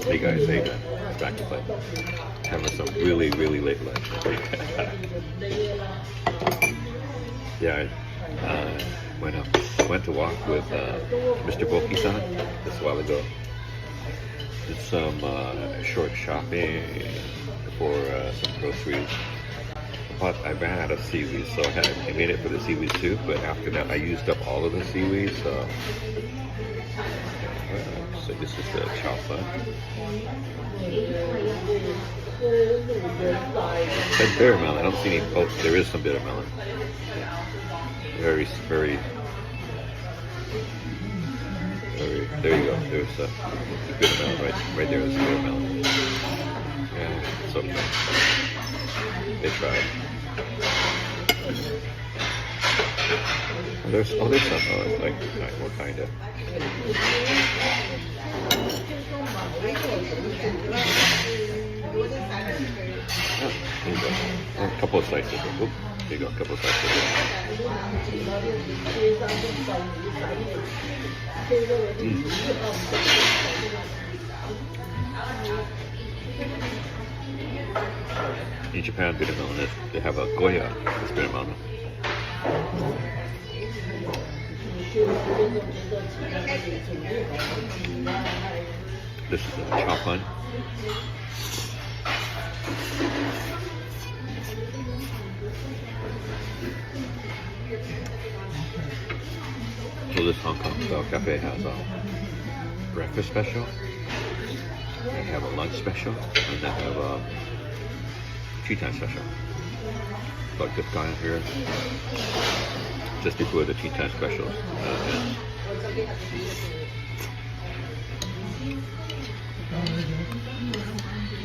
Hey guys, hey guys, back to play. Having some really late lunch. Yeah, I went to walk with Mr. Boki-san just a while ago. Did some short shopping for some groceries. But I ran out of seaweed, so I made it for the seaweed soup, but after that I used up all of the seaweed, so this is the chow fun. That's bitter melon. I don't see any. Oh, there is some bitter melon. Very. There you go. There's the bitter melon right there. Is the bitter melon. Yeah, it's okay. They tried. There's some. Like what kind of? Oh, there you go. A couple of slices. Oop, there you go. A couple of slices. In Japan, bitter melon they have a Goya. It's bitter melon. This is a chop bun. So this Hong Kong style cafe has a breakfast special. They have a lunch special, and they have a tea time special. Like this guy here, just before the tea time specials.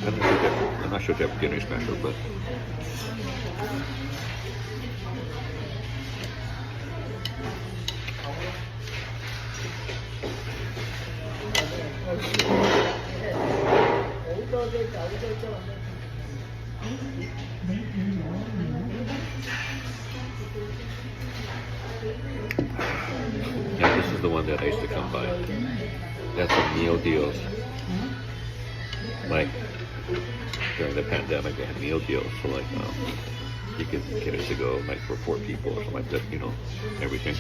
I'm not sure if they have a beginner special, but yeah, this is the one that I used to come by. That's some meal deals. Like during the pandemic, they had meal deals for like you can get it to go like for 4 people or something like that. You know, everything.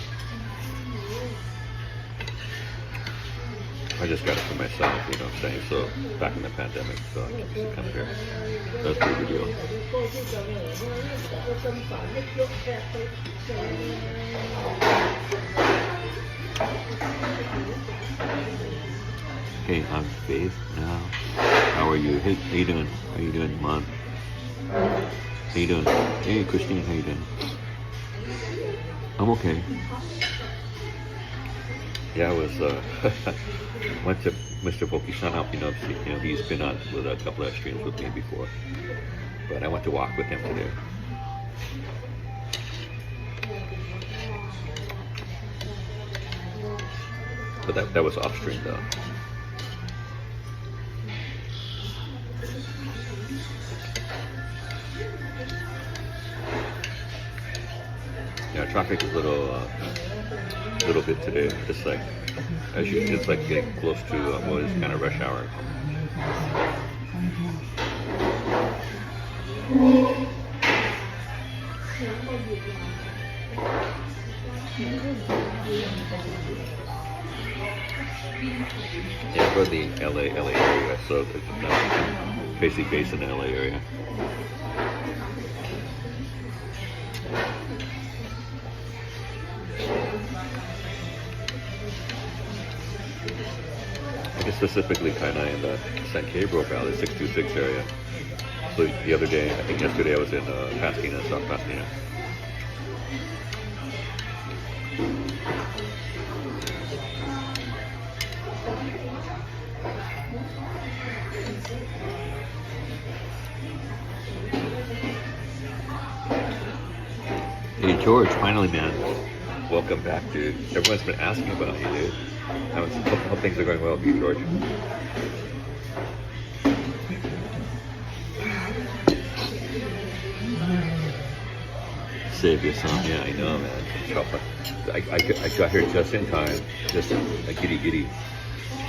I just got it for myself, you know what I'm saying? So back in the pandemic, so I used to come here. That's a pretty good deal. Hey, I'm Faith now. How are you? Hey, how you doing? How you doing, Mom? How you doing? Hey, Christine, how you doing? I'm okay. Yeah, I was went to Mr. Boki-san up, you know, he's been on with a couple of streams with me before, but I went to walk with him today. But that was off stream though. Yeah, traffic is a little a little bit today. Just like as you, it's like getting close to what is kind of rush hour. Yeah, I go to the LA area, so it's basically based in the LA area. I guess specifically kind of in the San Gabriel Valley, 626 area. So the other day, I think yesterday I was in Pasadena, South Pasadena. Hey George, finally man, welcome back dude. Everyone's been asking about you dude. How things are going well with you George? Save your son, yeah I know man. I got here just in time, just a giddy,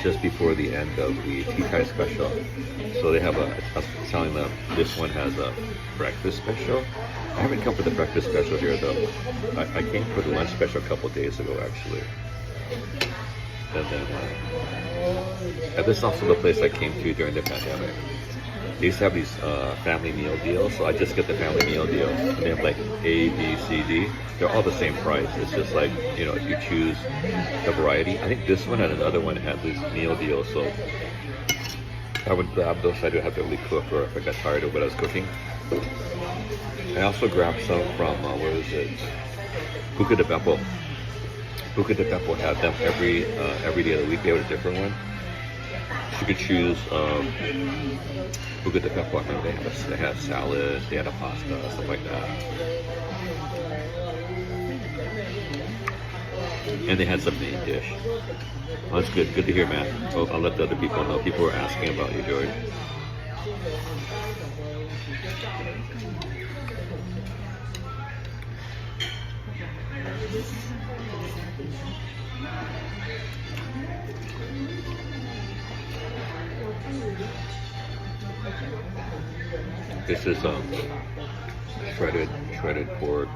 just before the end of the tea time special. So they have I was telling them this one has a breakfast special. I haven't come for the breakfast special here though. I came for the lunch special a couple days ago actually. And then, and this is also the place I came to during the pandemic. They used to have these family meal deals, so I just get the family meal deal. And they have like A, B, C, D. They're all the same price. It's just like, you know, if you choose a variety. I think this one and another one had this meal deal, so I would grab those. I don't have to really cook, or if I got tired of what I was cooking. I also grabbed some from, what is it? Buca de Beppo. Buca de Beppo had them every day of the week. They had a different one. You could choose Buca de Beppo. I remember they had salad, they had a pasta, stuff like that. And they had some main dish. Well, that's good. Good to hear, man. I'll let the other people know. People were asking about you, George. This is shredded pork,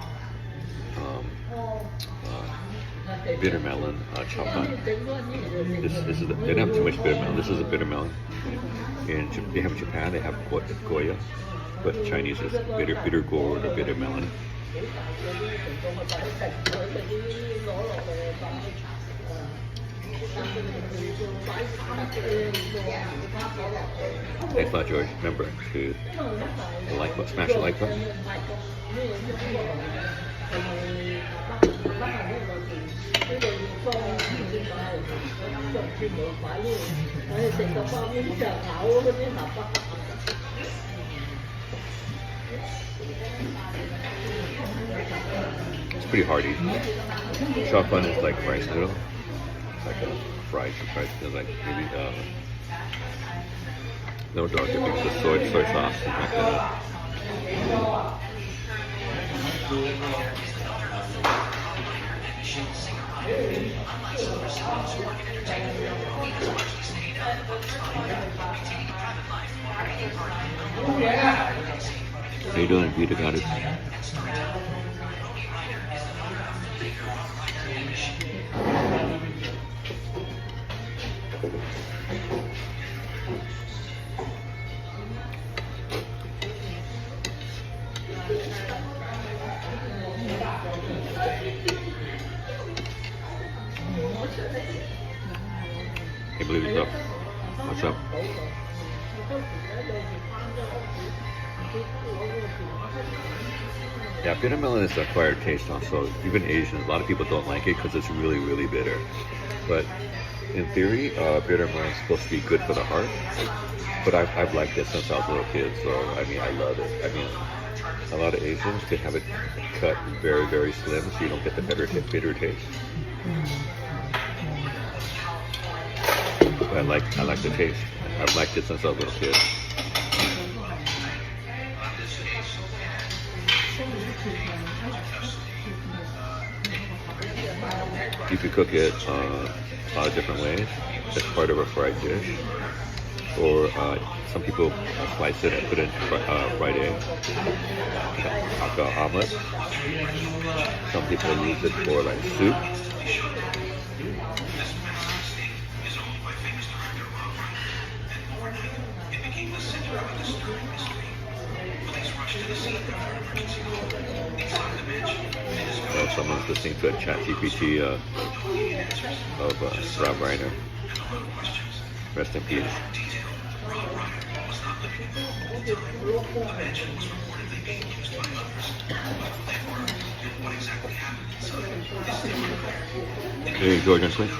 bitter melon chopped on. This is they don't have too much bitter melon. This is a bitter melon. In they have Japan, they have Goya, but Chinese is bitter gourd or bitter melon. Thanks a lot, George. Remember to like button, smash the like button. It's pretty hearty. Chopped bun is like rice noodle. It's like a fried noodle, like maybe no dark dipping, just soy sauce and like that. How you doing, Peter Goddard? Can't believe it's up. What's up? Yeah, bitter melon is an acquired taste also. Even Asians, a lot of people don't like it because it's really, really bitter. But in theory, bitter melon is supposed to be good for the heart. But I've liked it since I was a little kid, so I mean, I love it. I mean, a lot of Asians, they have it cut very, very slim so you don't get the bitter taste. But I like the taste. I've liked it since I was a little kid. You could cook it a lot of different ways. As part of a fried dish, or some people slice it and put it in fried egg, like an omelet. Some people use it for like soup. Someone's listening to a chat GPT of Rob Reiner. Rest in peace. There you go, gentlemen.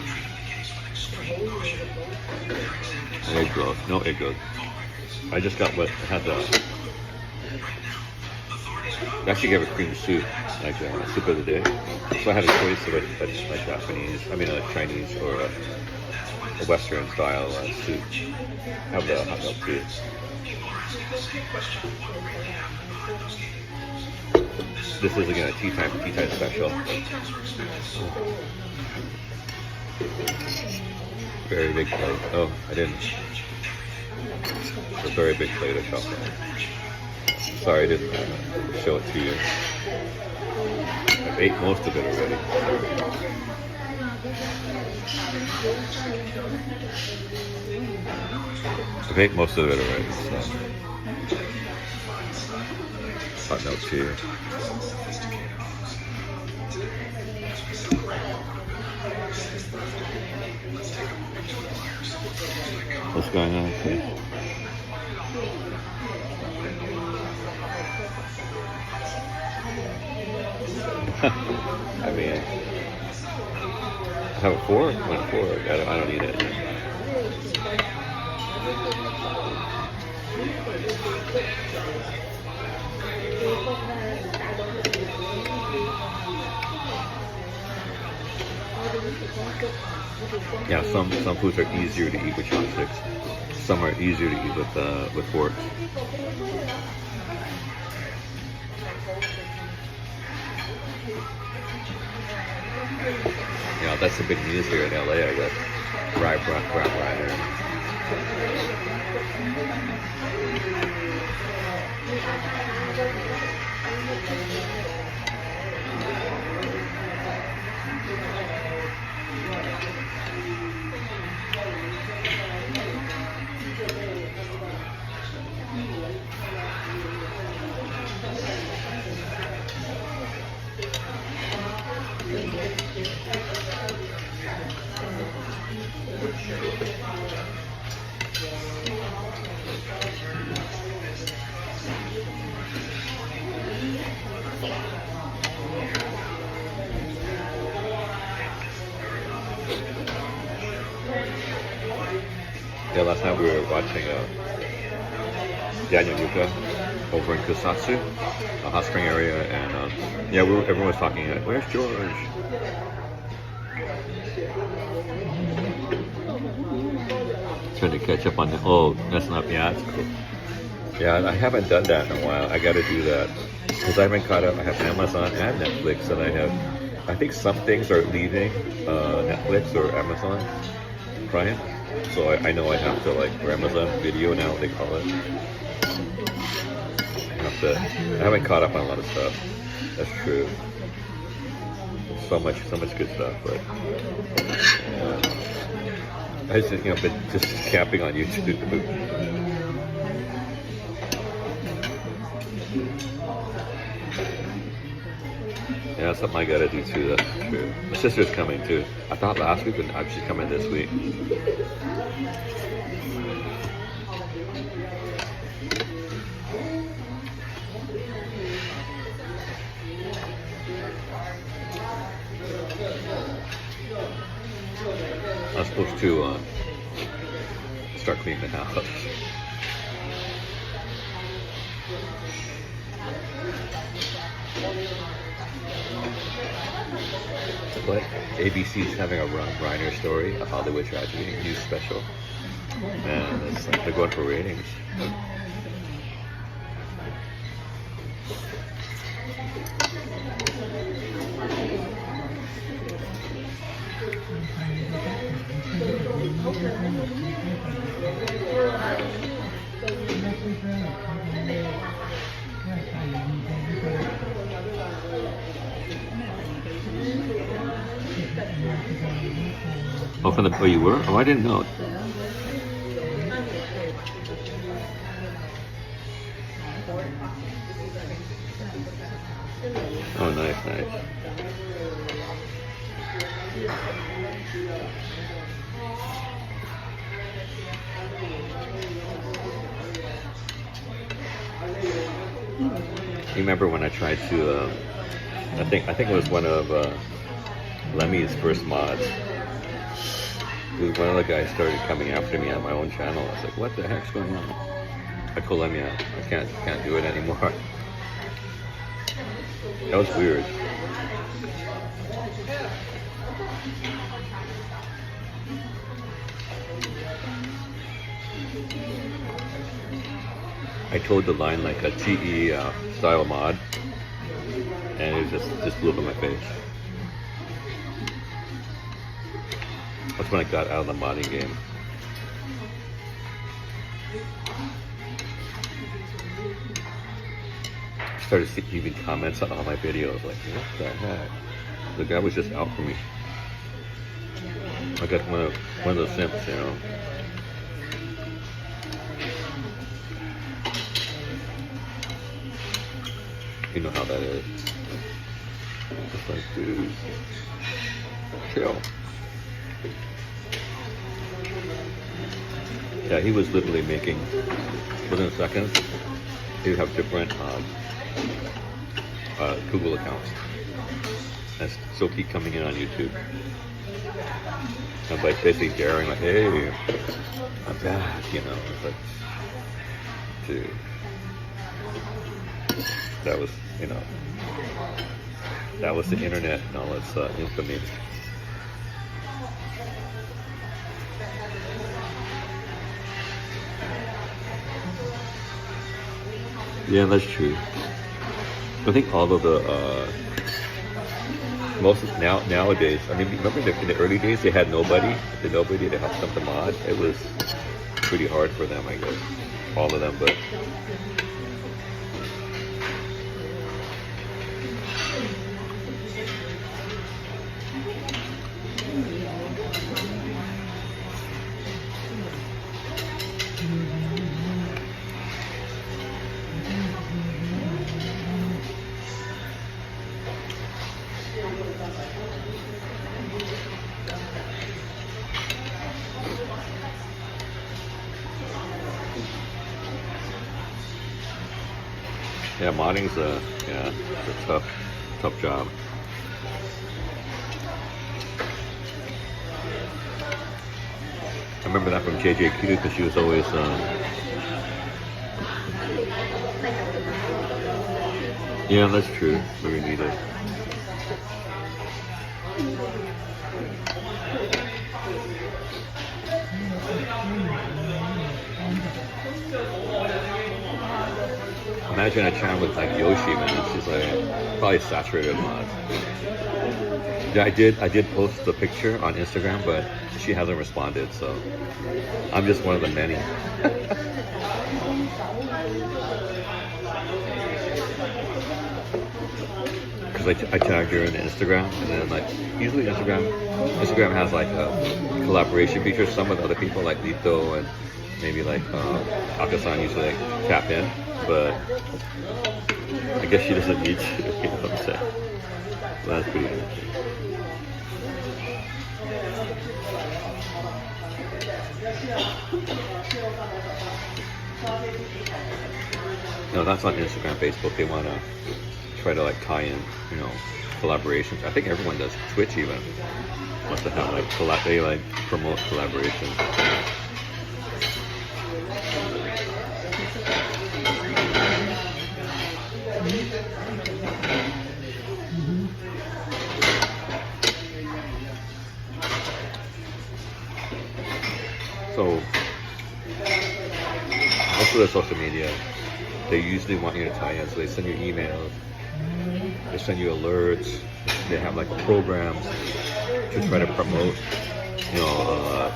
Egg rolls. No egg rolls. I just got what had the. I actually gave a cream soup, like soup of the day. So I had a choice of a Japanese, a Chinese or a Western style soup. Have the hot milk too. This is again a tea time special. Very big plate. Oh, I didn't. It's a very big plate of chocolate. Sorry I didn't show it to you. I've ate most of it already. I've ate most of it already, so. Hot milk tea. What's going on? Okay. I have a fork. I don't need it. Yeah, some foods are easier to eat with chopsticks. Some are easier to eat with forks. Yeah, that's the big news here in LA, I guess. Rob Reiner. Yeah, last night we were watching Daniel Yuka over in Kusatsu, a hot spring area, and everyone was talking. Where's George? Trying to catch up on the. Oh, that's not. Yeah, that's cool. Yeah, I haven't done that in a while. I got to do that because I haven't caught up. I have Amazon and Netflix, and I think some things are leaving Netflix or Amazon Prime. So I know I have to, like, or Amazon Video now, they call it. I haven't caught up on a lot of stuff. That's true. So much good stuff, but I just, been just camping on YouTube. Yeah, that's something I gotta do too, that's true. My sister's coming too. I thought last week, but she's coming this week. I was supposed to start cleaning the house. But ABC's having a Rob Reiner story, a Hollywood tragedy, new special. Man, it's like they're going for ratings. Oh, from the, oh, you were? Oh, I didn't know. Oh, nice, nice. You remember when I tried to, I think it was one of Lemmy's first mods. One of the guys started coming after me on my own channel. I was like, what the heck's going on? I told Lemmy I can't do it anymore. That was weird. I told the line like a TE style mod, and it just blew up in my face. That's when I got out of the modding game. I started leaving comments on all my videos like, what the heck? The guy was just out for me. I got one of those simps, you know. You know how that is. Just like, dude, chill. Yeah, he was literally making, within seconds, he'd have different Google accounts. And still keep coming in on YouTube. And like basically daring, like, hey, I'm back, you know. It's like, dude. That was, you know, that was the internet and all its infamy. Yeah, that's true. I think all of the nowadays. I mean, remember in the early days they had nobody to help them to mod. It was pretty hard for them, I guess, all of them, but. Yeah, modding's it's a tough job. I remember that from JJQ because she was always yeah, that's true. Very needed. Imagine a channel with like Yoshi, man. She's like probably saturated mods. Yeah, I did post the picture on Instagram, but she hasn't responded, so I'm just one of the many. Because I tagged her in Instagram, and then like usually Instagram has like a collaboration feature. Some with other people like Lito and maybe like Akasan usually like tap in, but I guess she doesn't need to. You know what I'm saying? So that's pretty interesting. No, that's on Instagram, Facebook. They want to try to like tie in, you know, collaborations. I think everyone does. Twitch even wants to have like they like promote collaborations. So most of the social media, they usually want you to tie in, so they send you emails, they send you alerts, they have like programs to try to promote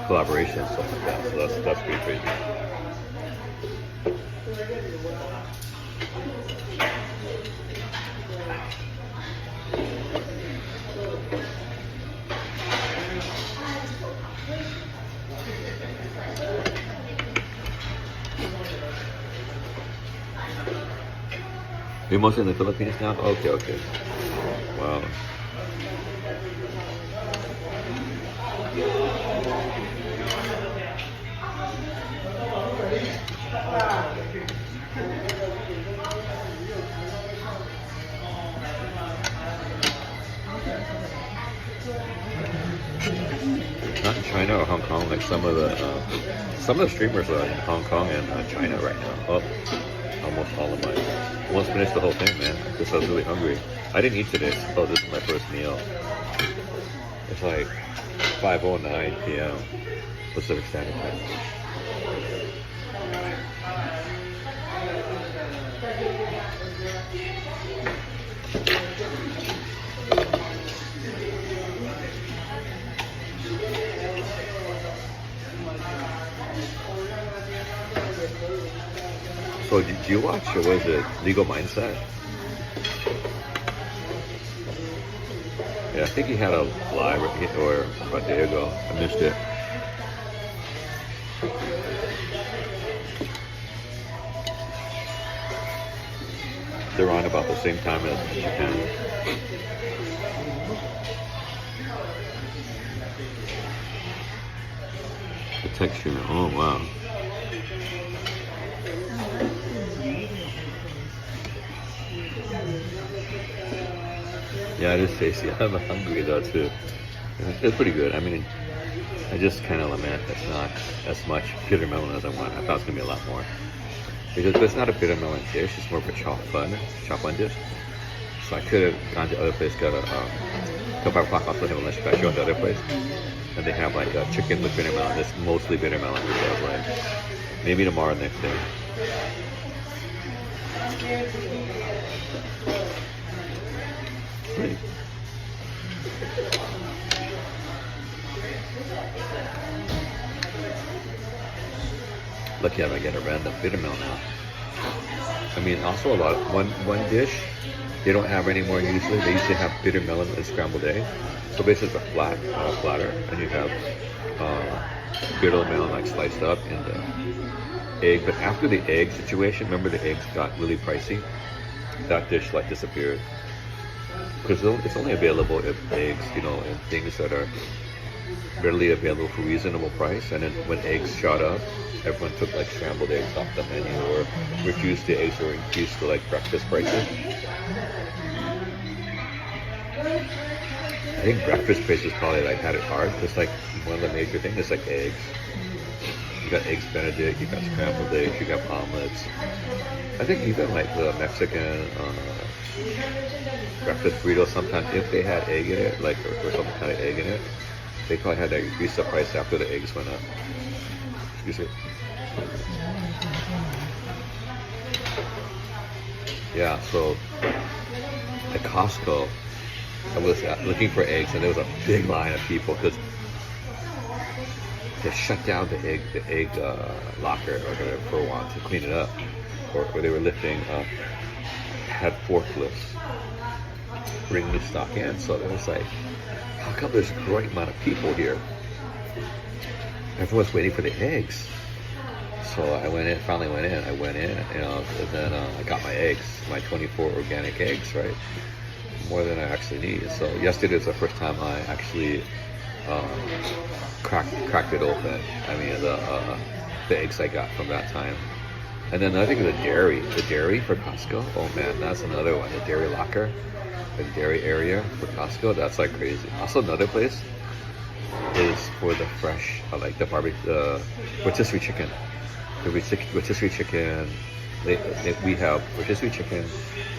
collaboration and stuff like that. So that's pretty crazy. You're mostly in the Philippines now? Okay, okay. Wow. Not in China or Hong Kong. Like some of the streamers are in Hong Kong and China right now. Oh, almost all of mine. Almost finished the whole thing, man. Because I was really hungry. I didn't eat today. So this is my first meal. It's like 5:09 p.m. Pacific Standard Time. So did you watch, or was it Legal Mindset? Yeah, I think he had a live or about a day ago. I missed it. They're on about the same time as Japan. The texture, oh wow. Yeah, it is tasty. I'm hungry though too. It's pretty good. I mean, I just kind of lament it's not as much bitter melon as I want. I thought it was gonna be a lot more. Because it's not a bitter melon dish, it's more of a chop bun dish. So I could have gone to other place, got a till 5 o'clock also have a lunch special at the other place. And they have like a chicken with bitter melon. It's mostly bitter melon, which I was like, maybe tomorrow next day. Great. Lucky if I get a random bitter melon now. I mean, also a lot of one dish they don't have anymore usually. They used to have bitter melon and scrambled egg. So basically it's a flat platter, and you have bitter melon like sliced up in the egg. But after the egg situation, remember the eggs got really pricey. That dish like disappeared. Because it's only available if eggs, in things that are readily available for reasonable price. And then when eggs shot up, everyone took like scrambled eggs off the menu or refused the eggs or increased the like breakfast prices. I think breakfast prices probably like had it hard. It's like one of the major things is like eggs. You got eggs Benedict, you got scrambled eggs, you got omelets. I think even like the Mexican breakfast burrito, sometimes if they had egg in it, like or some kind of egg in it, they probably had to increase the price after the eggs went up. Excuse me. Yeah, so at Costco, I was looking for eggs, and there was a big line of people because they shut down the egg locker or whatever for a while to clean it up, or they were lifting had forklifts bring the stock in. So it was like, how come there's a great amount of people here? Everyone's waiting for the eggs. So I finally went in, and then I got my eggs, my 24 organic eggs, right? More than I actually need. So yesterday was the first time I actually cracked it open. I mean, the eggs I got from that time. And then I think the dairy for Costco. Oh man, that's another one. The dairy locker, the dairy area for Costco. That's like crazy. Also, another place is for the fresh, like the barbecue, rotisserie chicken. The rotisserie chicken. We have rotisserie chicken.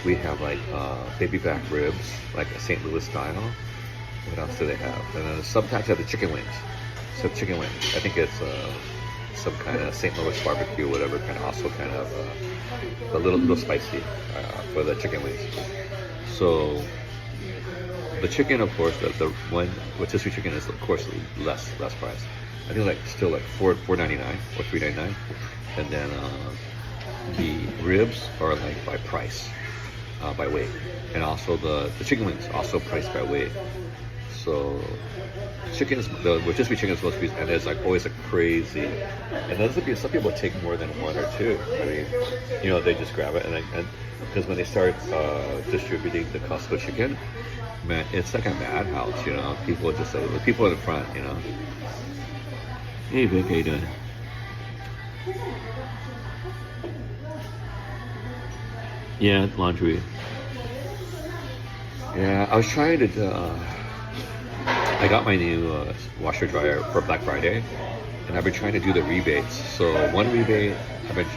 We have like baby back ribs, like a St. Louis style. What else do they have? And then sometimes they have the chicken wings. So chicken wings. I think it's some kind of St. Louis barbecue, whatever. Kind of also kind of a little spicy for the chicken wings. So the chicken, of course, the one rotisserie chicken is of course less price. I think like still like $4.99 or $3.99, and then the ribs are like by price, by weight, and also the chicken wings also priced by weight. So the rotisserie chicken is supposed to be, and there's like always a crazy, and some people take more than one or two. I mean, you know, they just grab it, and because when they start distributing the Costco chicken, man, it's like a madhouse. You know, people just say the people in the front. You know, hey Vic, how you doing? Yeah, laundry. Yeah, I was trying to. I got my new washer dryer for Black Friday, and I've been trying to do the rebates. So one rebate,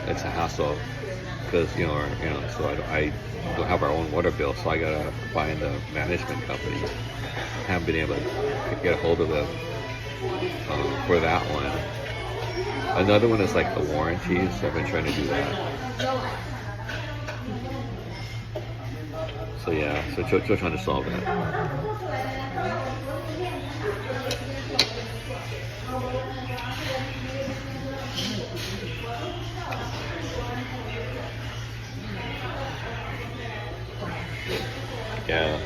it's a hassle because so I don't have our own water bill, so I gotta find the management company. I haven't been able to get a hold of them for that one. Another one is like the warranty, so I've been trying to do that. So yeah, so still trying to solve that. Yeah.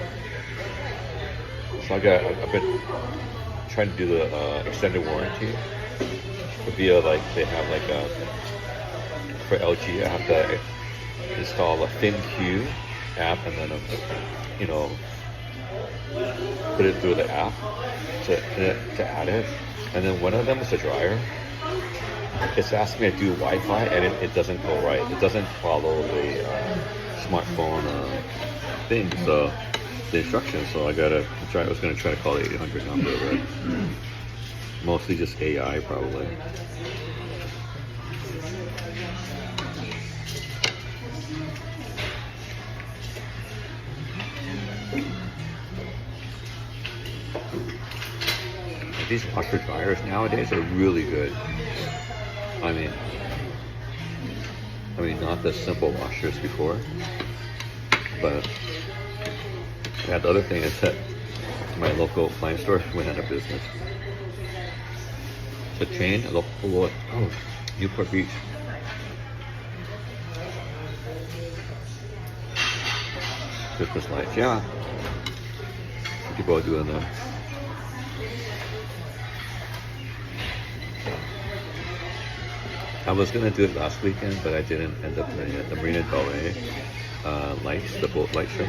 So I've been trying to do the extended warranty via like they have like for LG I have to install a ThinQ app and then put it through the app to add it, and then one of them is a dryer. It's asking me to do Wi-Fi and it doesn't go right. It doesn't follow the smartphone thing, so the instructions. So I was gonna try to call the 800 number, but mostly just AI probably. These washer dryers nowadays are really good. I mean, not the simple washers before, but the other thing is that my local appliance store went out of business. The chain, Newport Beach. Christmas lights, yeah. People are doing that. I was gonna do it last weekend, but I didn't end up doing it. The Marina Del Rey lights, the boat light show.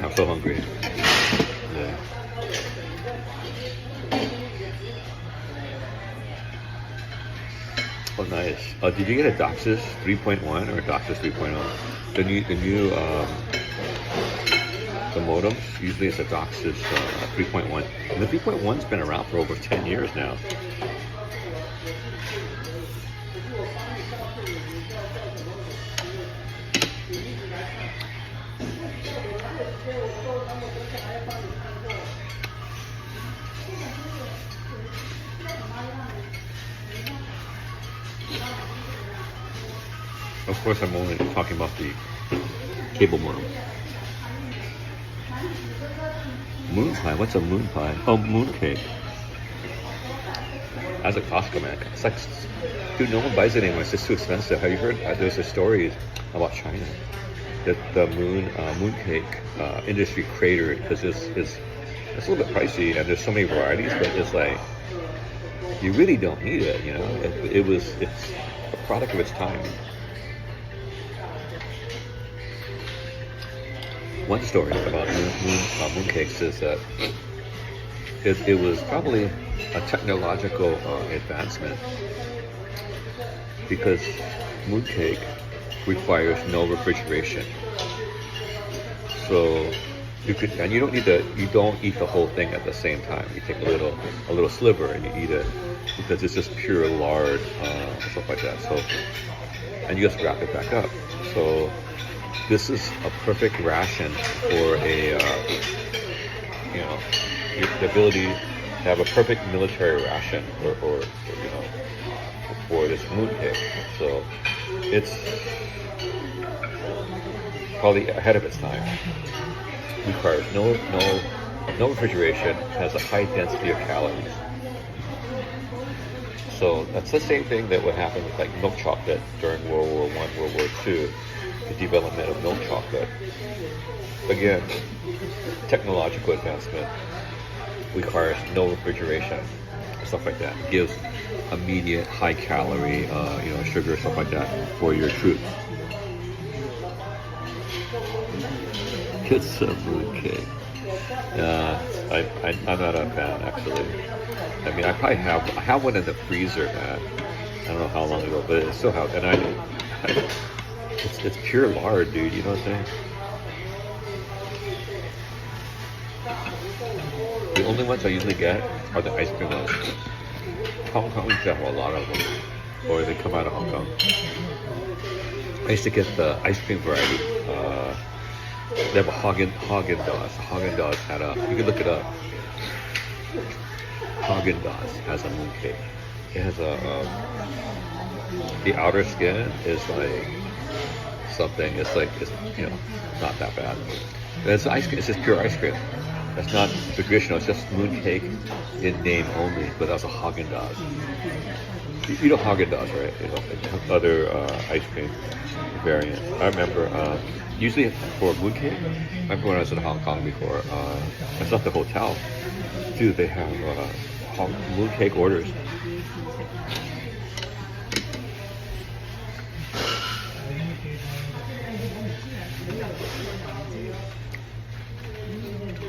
I'm so hungry. Yeah. Oh, nice. Did you get a DOCSIS 3.1 or DOCSIS 3.0? The new the modems, usually it's a DOCSIS 3.1. And the 3.1's been around for over 10 years now. Of course, I'm only talking about the cable modem. Moon pie? What's a moon pie? Oh, moon cake. As a Costco man, it's like, dude, no one buys it anymore. It's just too expensive. Have you heard? There's a story about China that the moon cake industry cratered because it's a little bit pricey and there's so many varieties, but it's like you really don't need it. You know, it's a product of its time. One story about mooncakes is that it was probably a technological advancement because mooncake requires no refrigeration. So you don't eat the whole thing at the same time. You take a little sliver and you eat it because it's just pure lard and stuff like that. So, and you just wrap it back up. So this is a perfect ration for the ability have a perfect military ration, or you know, for this mooncake. So it's probably ahead of its time. Requires no refrigeration, has a high density of calories. So that's the same thing that would happen with like milk chocolate during World War I, World War II, the development of milk chocolate. Again, technological advancement requires no refrigeration, stuff like that. Gives immediate high calorie, sugar, stuff like that for your troops. It's a mooncake. I'm not a fan actually. I mean, I have one in the freezer, man. I don't know how long ago, but it still have, and it's pure lard, dude. You know what I'm saying? The only ones I usually get are the ice cream ones. Hong Kong used to have a lot of them, or they come out of Hong Kong. I used to get the ice cream variety. They have a Haagen-Dazs. Haagen-Dazs had you can look it up. Haagen-Dazs has a mooncake. It has the outer skin is like something. It's not that bad. But it's ice cream. It's just pure ice cream. That's not traditional. It's just mooncake in name only. But that's a Haagen-Dazs. You know Haagen-Dazs, right? You know, other ice cream variants. I remember usually for mooncake. I remember when I was in Hong Kong before. I was at the hotel. Dude, they have mooncake orders.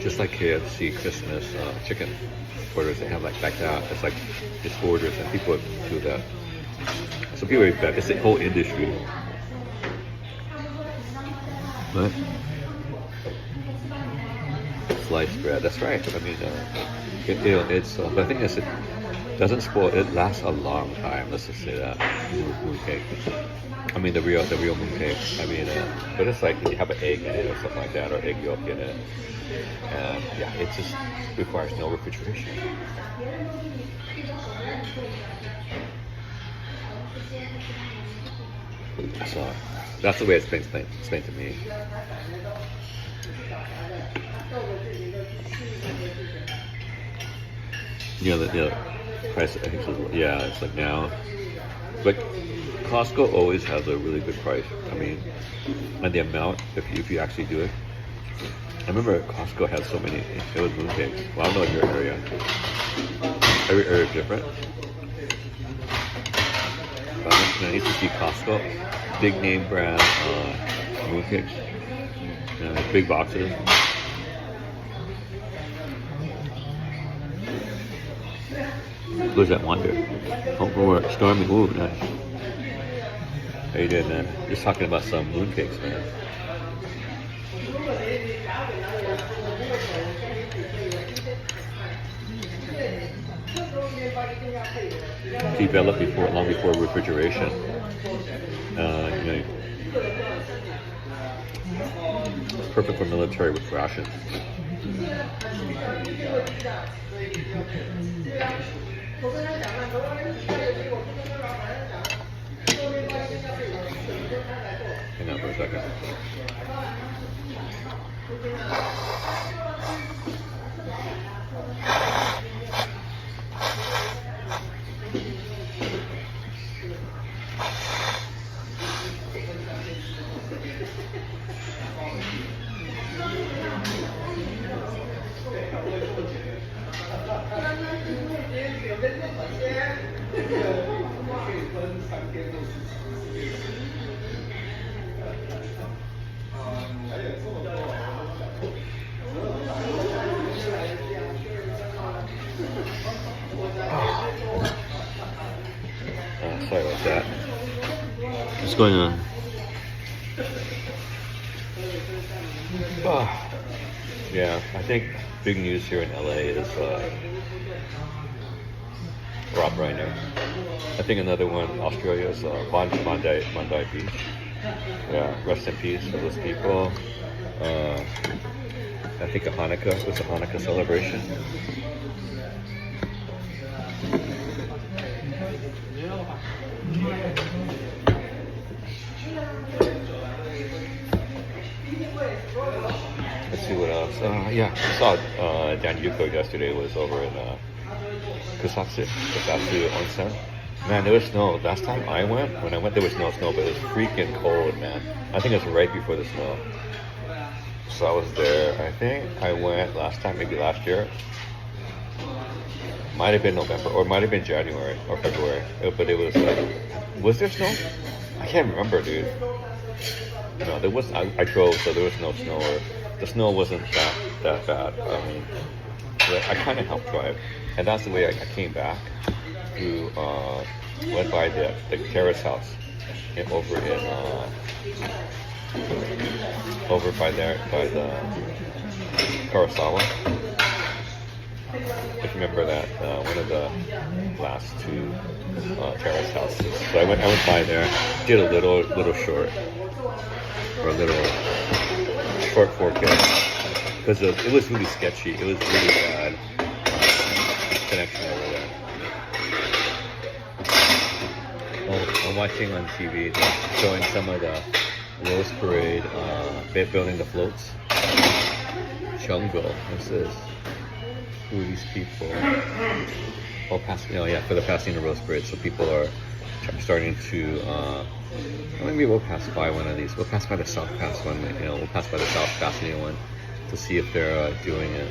Just like KFC Christmas chicken orders, they have like that. It's like just orders, and people do that. So people are that. It's a whole industry. But sliced bread. That's right. I mean, it's the thing is, it doesn't spoil. It lasts a long time. Let's just say that mooncake. I mean, the real mooncake. I mean, but it's like you have an egg in it or something like that, or egg yolk in it. Yeah, it just requires no refrigeration. So that's the way it's been explained to me. The price. I think it's like now, but Costco always has a really good price. I mean, and the amount if you actually do it. I remember Costco had so many. It was mooncakes. Well, I don't know in your area. Every area is different. But I used to see Costco, big name brand mooncakes, big boxes. Who's that wonder? Hope for stormy. Ooh, nice. How you doing, man? Just talking about some mooncakes, man. Developed long before refrigeration. Perfect for military rations. Hang on for a second. Sorry about that. What's going on? Yeah, I think big news here in LA is Rob Reiner. I think another one, Australia, is Bondi Beach. Yeah, rest in peace for those people. I think it was a Hanukkah celebration. Yeah, I saw Dan Yuko yesterday was over in Kusatsu Onsen. Man, there was snow. Last time when I went, there was no snow, but it was freaking cold, man. I think it was right before the snow. So I was there. I think I went last time, maybe last year. Might have been November, or might have been January or February. But it was was there snow? I can't remember, dude. No, there was. I drove, so there was no snow, or the snow wasn't that bad. I mean, I kind of helped drive, and that's the way I came back. Through went by the terrace house, and over by there by the Kurosawa. If you remember that, one of the last two terrace houses. So I went by there, did a little short, or a little short 4K, because it was really sketchy. It was really bad connection over there. I'm watching on TV, they're showing some of the Rose Parade, building the floats. Jungle, what's this? Who are these people? Oh, for the Pasadena Rose Parade. So people are starting to, maybe we'll pass by one of these. We'll pass by the South Pass one, we'll pass by the South Pasadena one to see if they're doing it.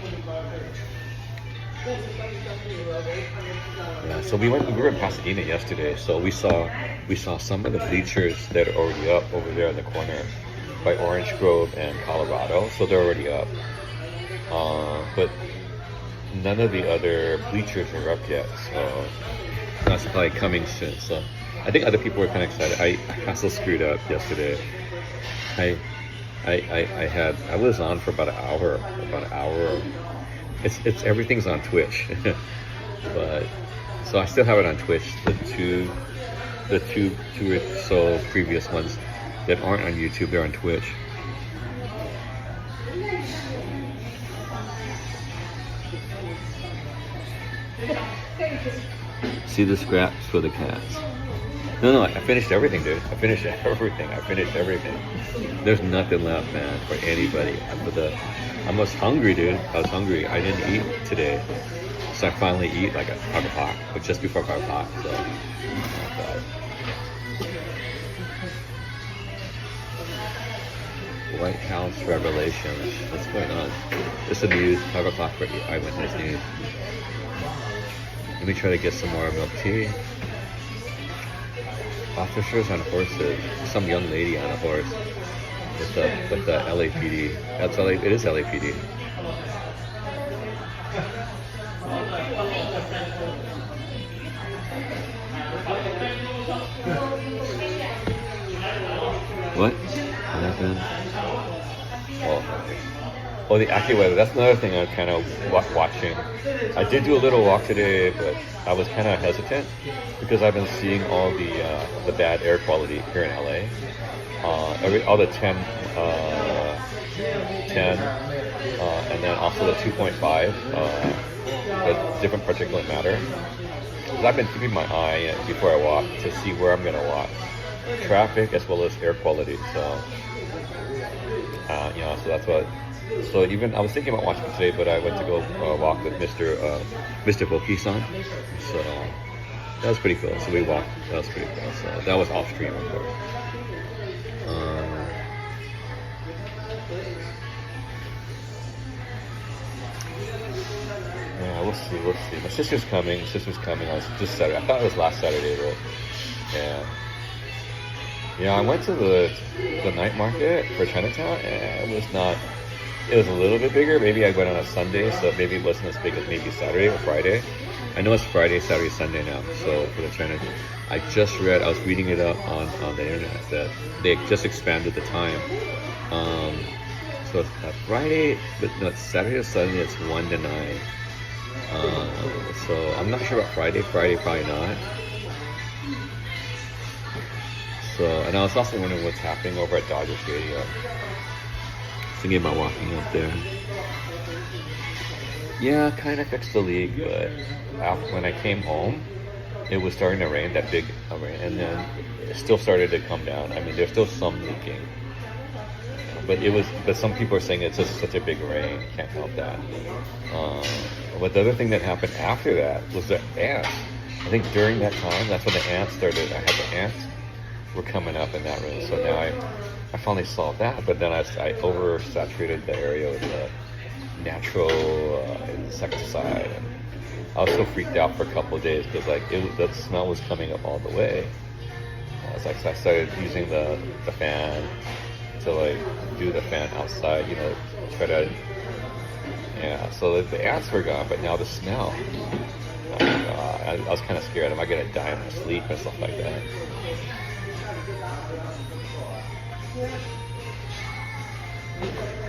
Yeah, so we were in Pasadena yesterday, so we saw some of the bleachers that are already up over there in the corner by Orange Grove and Colorado, so they're already up. But none of the other bleachers are up yet, so that's probably coming soon. So I think other people were kind of excited. I also screwed up yesterday. I was on for about an hour. It's everything's on Twitch, but so I still have it on Twitch. The two or so previous ones that aren't on YouTube, they're on Twitch. See the scraps for the cats. No, I finished everything, dude. I finished everything. There's nothing left, man, for anybody. I was hungry, dude. I was hungry. I didn't eat today. So I finally eat like at 5 o'clock, but just before 5 o'clock, so not bad. White House revelations. What's going on? It's the news, 5 o'clock for Eyewitness News. Let me try to get some more milk tea. Officers on horses. Some young lady on a horse with the LAPD. It is LAPD. What happened? Oh, the AccuWeather. That's another thing I'm kind of watching. I did do a little walk today, but I was kind of hesitant because I've been seeing all the bad air quality here in LA. All the 10, and then also the 2.5, the different particulate matter. Because I've been keeping my eye before I walk to see where I'm going to walk. Traffic as well as air quality. So, so that's what. So even I was thinking about watching today, but I went to go walk with Mr. Boki-san. So that was pretty cool. So we walked. That was pretty cool. So that was off stream, of course. Yeah, we'll see. My sister's coming. I was this Saturday. I thought it was last Saturday, but yeah, I went to the night market for Chinatown, and it was not. It was a little bit bigger. Maybe I went on a Sunday, so maybe it wasn't as big as maybe Saturday or Friday. I know it's Friday, Saturday, Sunday now. So for the Chinatown, I was reading it up on the internet that they just expanded the time. So it's Friday, but no, it's Saturday or Sunday. It's 1 to 9. So I'm not sure about Friday. Friday probably not. So, and I was also wondering what's happening over at Dodger Stadium. Thinking about walking up there. Yeah, kind of fixed the leak, but when I came home, it was starting to rain, that big rain, and then it still started to come down. I mean, there's still some leaking. but some people are saying it's just such a big rain, can't help that. But the other thing that happened after that was the ants. I think during that time, that's when the ants started. I had the ants were coming up in that room. So now I finally solved that, but then I oversaturated the area with the natural insecticide. And I was so freaked out for a couple of days because like the smell was coming up all the way. So I started using the fan to like do the fan outside, try to, so the ants were gone, but now the smell. I was kind of scared. Am I gonna die in my sleep and stuff like that?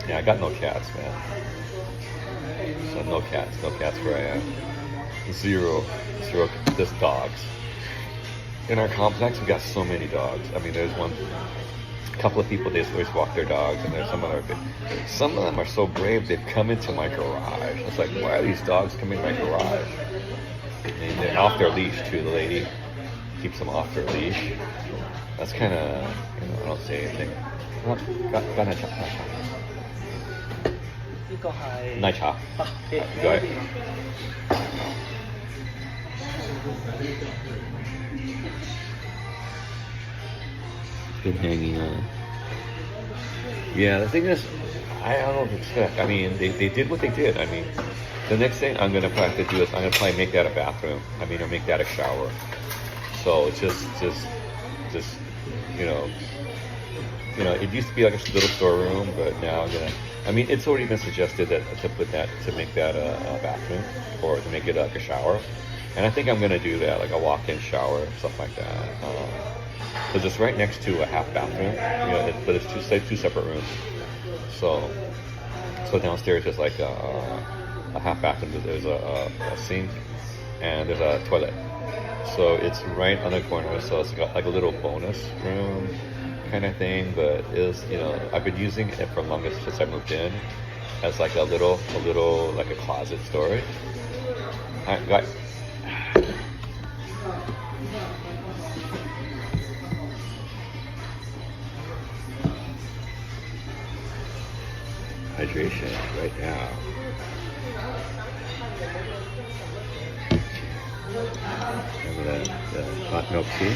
Yeah, I got no cats, man. So no cats where I am. Zero, just dogs. In our complex, we got so many dogs. I mean, there's a couple of people, they always walk their dogs, and there's some of them are so brave, they've come into my garage. It's like, why are these dogs coming in my garage? And they're off their leash too, the lady keeps them off their leash. That's kind of, I don't say anything. Night chop. Go ahead. Been hanging on. Yeah, the thing is, I don't know what to expect. I mean, they did what they did. I mean, the next thing I'm gonna probably have to do is I'm gonna probably make that a bathroom. I mean, or make that a shower. So it's just it used to be like a little storeroom, but now it's already been suggested that to make that a bathroom or to make it like a shower. And I think I'm gonna do that, like a walk-in shower, stuff like that. Because it's right next to a half bathroom, but it's two separate rooms. So downstairs is like a half bathroom. There's a sink and there's a toilet. So it's right on the corner. So it's like a little bonus room kind of thing. But I've been using it for longest since I moved in as like a little like a closet storage. I got. Hydration right now. Remember the hot milk tea?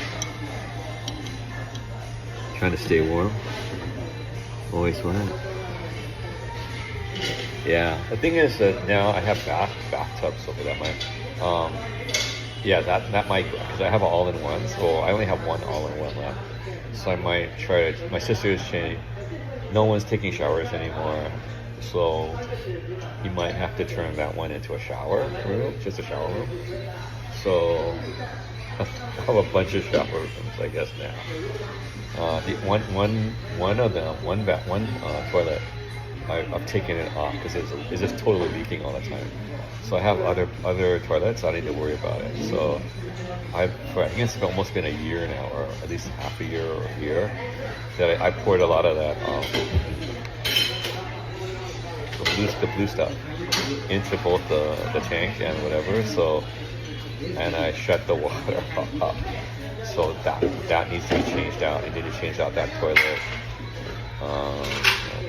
Trying to stay warm. Always want. Yeah, the thing is that now I have bathtubs over that might. That might, because I have an all-in-one, so I only have one all-in-one left. So I might try to. My sister is changing. No one's taking showers anymore, so you might have to turn that one into a shower room, just a shower room. So I have a bunch of shower rooms, I guess now. One of them, one toilet, I've taken it off because it's just totally leaking all the time. So I have other toilets. I don't need to worry about it. So I guess it's almost been a year now, or at least half a year or a year, that I poured a lot of that the blue stuff into both the tank and whatever. So, and I shut the water up. So that needs to be changed out. I need to change out that toilet.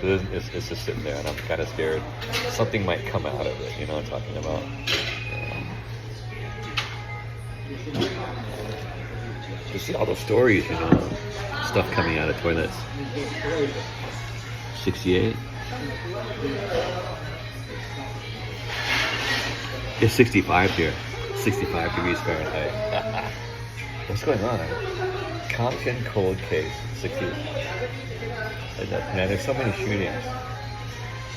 It's just sitting there, and I'm kind of scared something might come out of it. You know what I'm talking about? You see all those stories, stuff coming out of toilets. 68. It's 65 here. 65 degrees Fahrenheit. What's going on? Compton cold case. 60. Man, there's so many shootings.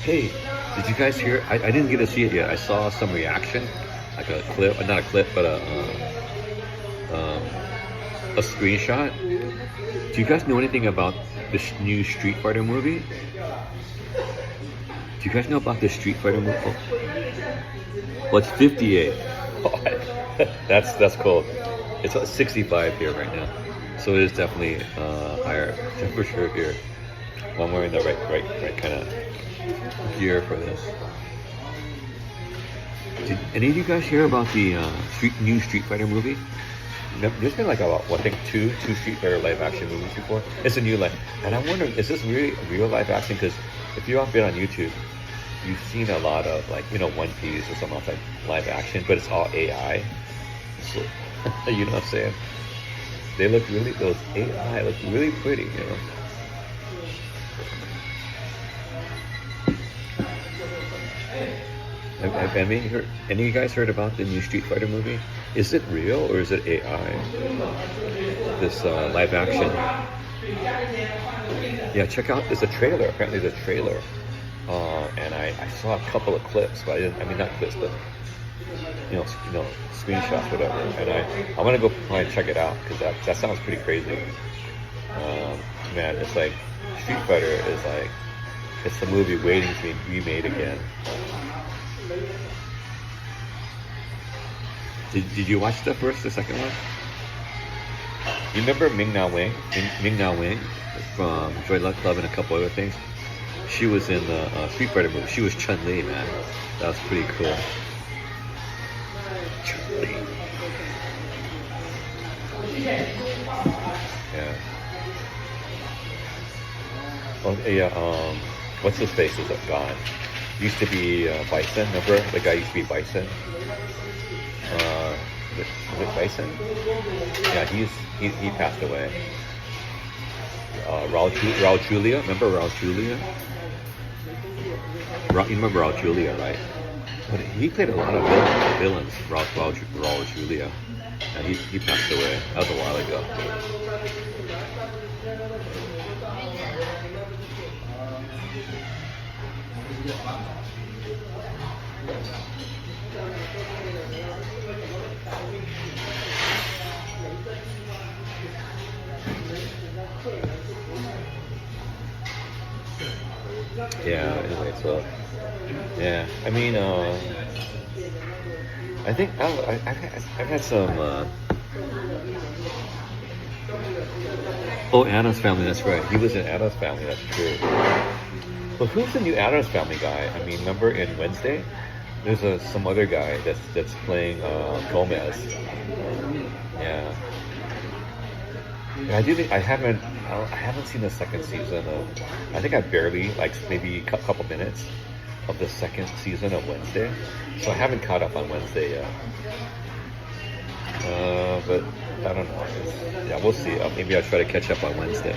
Hey, did you guys hear? I didn't get to see it yet. I saw some reaction, like a clip, not a clip, but a screenshot. Do you guys know anything about this new Street Fighter movie? Do you guys know about this Street Fighter movie? Well, it's 58. That's cold. It's 65 here right now, so it is definitely higher temperature here. Well, I'm wearing the right kind of gear for this. Did any of you guys hear about the new Street Fighter movie? There's been like about, I think two Street Fighter live action movies before. It's a new live, and I'm wondering, is this really real live action? Because if you have been on YouTube, you've seen a lot of like One Piece or something else like live action, but it's all AI. So, you know what I'm saying? They look really, those AI look really pretty. Have any of you guys heard about the new Street Fighter movie? Is it real or is it AI? This live action. Yeah, check out. There's a trailer. Apparently, there's a trailer, and I saw a couple of clips, but I mean not clips, but screenshots, whatever. And I want to go try and check it out because that sounds pretty crazy. Man, it's like Street Fighter is like it's the movie waiting to be remade again. Did you watch the second one? You remember Ming Na Wang? Ming Na Wang from Joy Luck Club and a couple other things. She was in the Street Fighter movie. She was Chun-Li, man. That was pretty cool. Chun-Li. Yeah. Oh yeah. What's his face is gone. Used to be Bison. Remember the guy used to be Bison. Is it Bison? Yeah, he passed away. Raul Julia. Remember Raul Julia? You remember Raul Julia, right? But he played a lot of villains. Raul Julia, and he passed away. That was a while ago. Yeah, anyway, so yeah, I mean, I think I've had some. Oh, Addams Family. That's right. He was in Addams Family. That's true. But who's the new Addams Family guy? I mean, remember in Wednesday, there's some other guy that's playing Gomez. Yeah. I haven't seen the second season of. I think I barely maybe a couple minutes of the second season of Wednesday, so I haven't caught up on Wednesday yet. But I don't know. Yeah, we'll see. Maybe I'll try to catch up on Wednesday.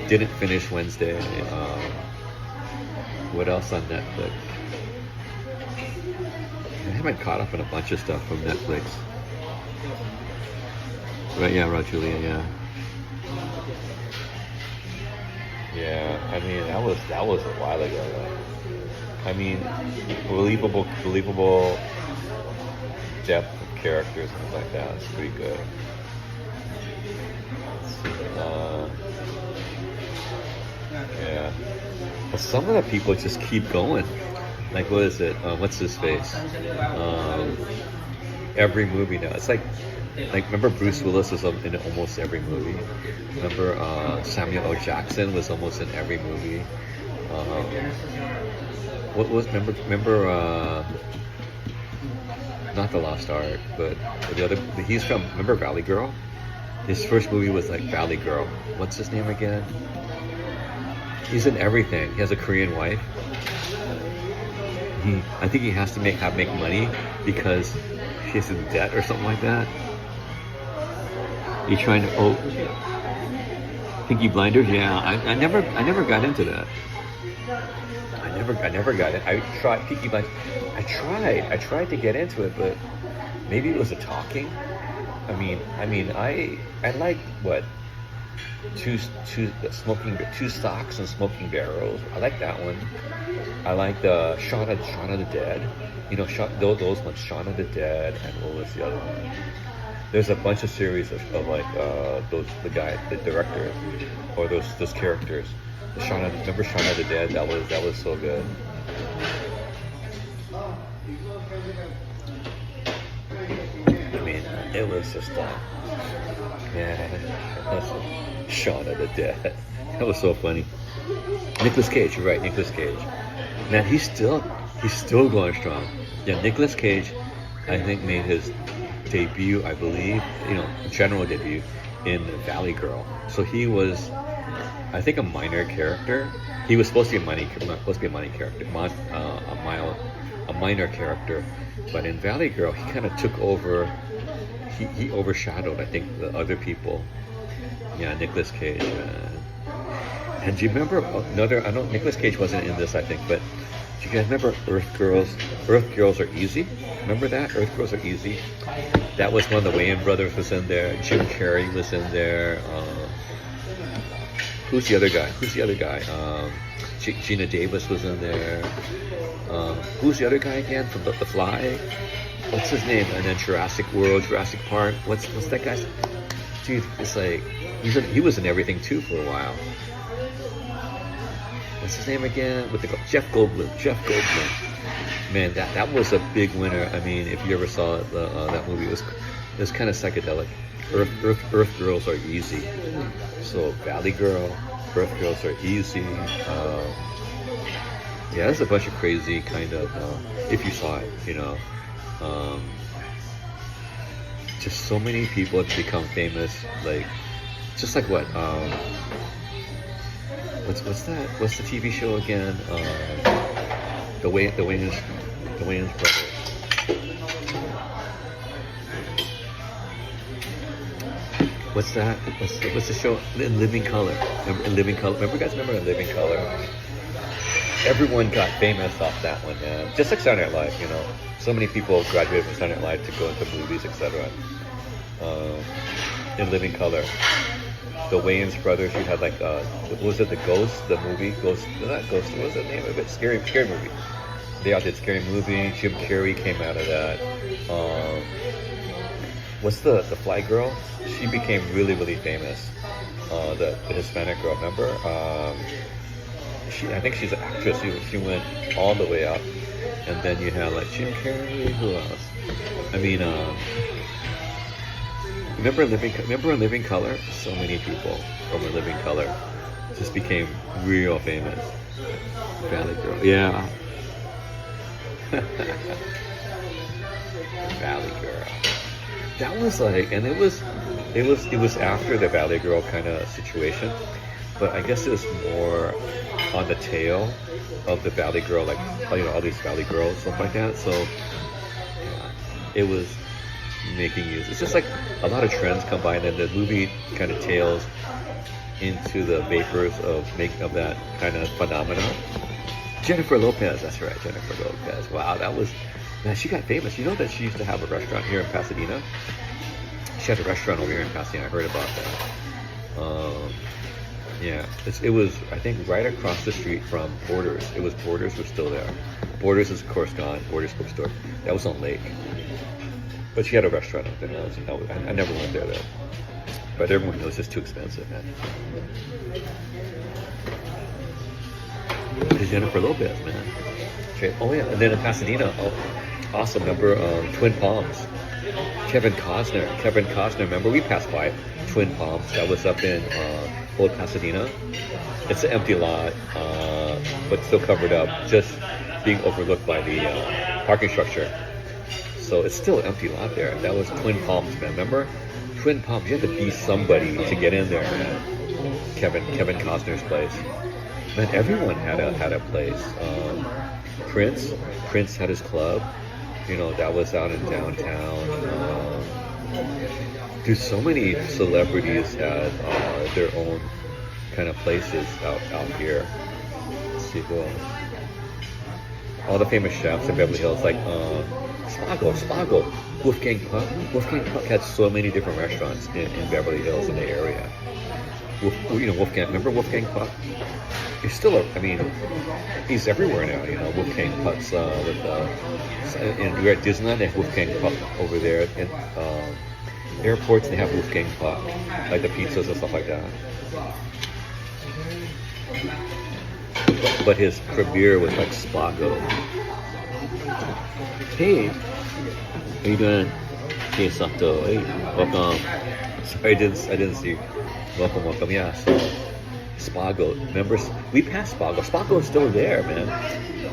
Didn't finish Wednesday. What else on Netflix? I haven't caught up on a bunch of stuff from Netflix. Right? Yeah, Raul Julia. Yeah. Yeah, I mean that was a while ago. Though. I mean, believable depth of characters and things like that. It's pretty good. Yeah, but some of the people just keep going. Like what is it? What's his face? Every movie now. It's like remember Bruce Willis was in almost every movie. Remember Samuel L. Jackson was almost in every movie. What was remember not The Lost Art, but the other. He's from remember Valley Girl. His first movie was like Valley Girl. What's his name again? He's in everything. He has a Korean wife. I think he has to make money because he's in debt or something like that. You trying to Pinky Blinders? Yeah, I never got into that. I never got it. I tried Pinky Blinders. I tried to get into it, but maybe it was the talking. I mean, I like what two stocks and smoking barrels. I like that one. I like the Shaun of the Dead. Those ones, Shaun of the Dead, and what was the other one? There's a bunch of series of like the director, or those characters. Remember Shaun of the Dead? That was so good. I mean, it was just Shaun of the Dead. That was so funny. Nicolas Cage, you're right, Nicolas Cage. Man, he's still going strong. Yeah, Nicolas Cage, I think made his debut, I believe, general debut in Valley Girl. So he was, I think, a minor character. He was supposed to be a minor character, a minor character. But in Valley Girl, he kind of took over. He overshadowed, I think, the other people. Yeah, Nicolas Cage. And do you remember another? I know Nicolas Cage wasn't in this, I think, but do you guys remember Earth Girls? Earth Girls Are Easy. Remember that? Earth Girls Are Easy. That was one of the Wayans brothers was in there. Jim Carrey was in there. Who's the other guy? Gina Davis was in there. Who's the other guy again from The Fly? What's his name? And then Jurassic World, Jurassic Park. What's that guy's? Dude, it's like he was in everything too for a while. What's his name again? Jeff Goldblum. Man, that was a big winner. I mean, if you ever saw that movie, it was kind of psychedelic. Earth Girls Are Easy. So Valley Girl, Earth Girls Are Easy. Yeah, there's a bunch of crazy kind of. If you saw it, just so many people have become famous. Like, just like what? What's that? What's the TV show again? The Wayans brothers. What's that? What's the show? In Living Color. Remember guys? Remember In Living Color? Everyone got famous off that one, man. Just like Saturday Night Live, So many people graduated from Saturday Night Live to go into movies, etc. In Living Color. The Wayans brothers, you had like, what was it, The Ghost? The movie? Ghost? Not Ghost, what was the name of it? Scary movie. They all did Scary Movie. Jim Carrey came out of that. What's the Fly Girl? She became really, really famous. The Hispanic girl, remember? I think she's an actress. She went all the way up. And then you had like Jim Carrey. Who else? I mean, remember In Living Color? So many people from In Living Color just became real famous. Valley Girl. Yeah. Valley Girl. That was like, and it was after the Valley Girl kind of situation, but I guess it was more on the tail of the Valley Girl, like all these Valley Girls, stuff like that. So yeah, it was making use. It's just like a lot of trends combined, and the movie kind of tails into the vapors of that kind of phenomenon. Jennifer Lopez, that's right, Jennifer Lopez. Wow, man, she got famous. You know that she used to have a restaurant here in Pasadena? She had a restaurant over here in Pasadena. I heard about that. Yeah, it was, I think, right across the street from Borders. Borders was still there. Borders is, of course, gone. Borders bookstore. That was on Lake. But she had a restaurant up there. I never went there, though. But everyone knows it's too expensive, man. It's Jennifer Lopez, man. Okay. Oh, yeah. And then in Pasadena, awesome. Remember Twin Palms? Kevin Costner, remember we passed by Twin Palms. That was up in Old Pasadena. It's an empty lot, but still covered up, just being overlooked by the parking structure. So it's still an empty lot there. That was Twin Palms, man. Remember? Twin Palms, you had to be somebody to get in there, man. Kevin Costner's place. Man, everyone had a place. Prince had his club. That was out in downtown. Dude, so many celebrities had their own kind of places out here. Let's see who else. All the famous chefs in Beverly Hills, like Spago, Wolfgang Puck. Wolfgang Puck had so many different restaurants in Beverly Hills in the area. Wolfgang, remember Wolfgang Puck? He's still, he's everywhere now, Wolfgang Puck's and we're at Disneyland, they have Wolfgang Puck over there. In airports, they have Wolfgang Puck, like the pizzas and stuff like that. But his premiere was like Spago. Hey, how you doing? Hey, Sato. Hey, welcome. Sorry, I didn't see. Welcome. Yeah, so Spago. Remember, we passed Spago. Spago is still there, man.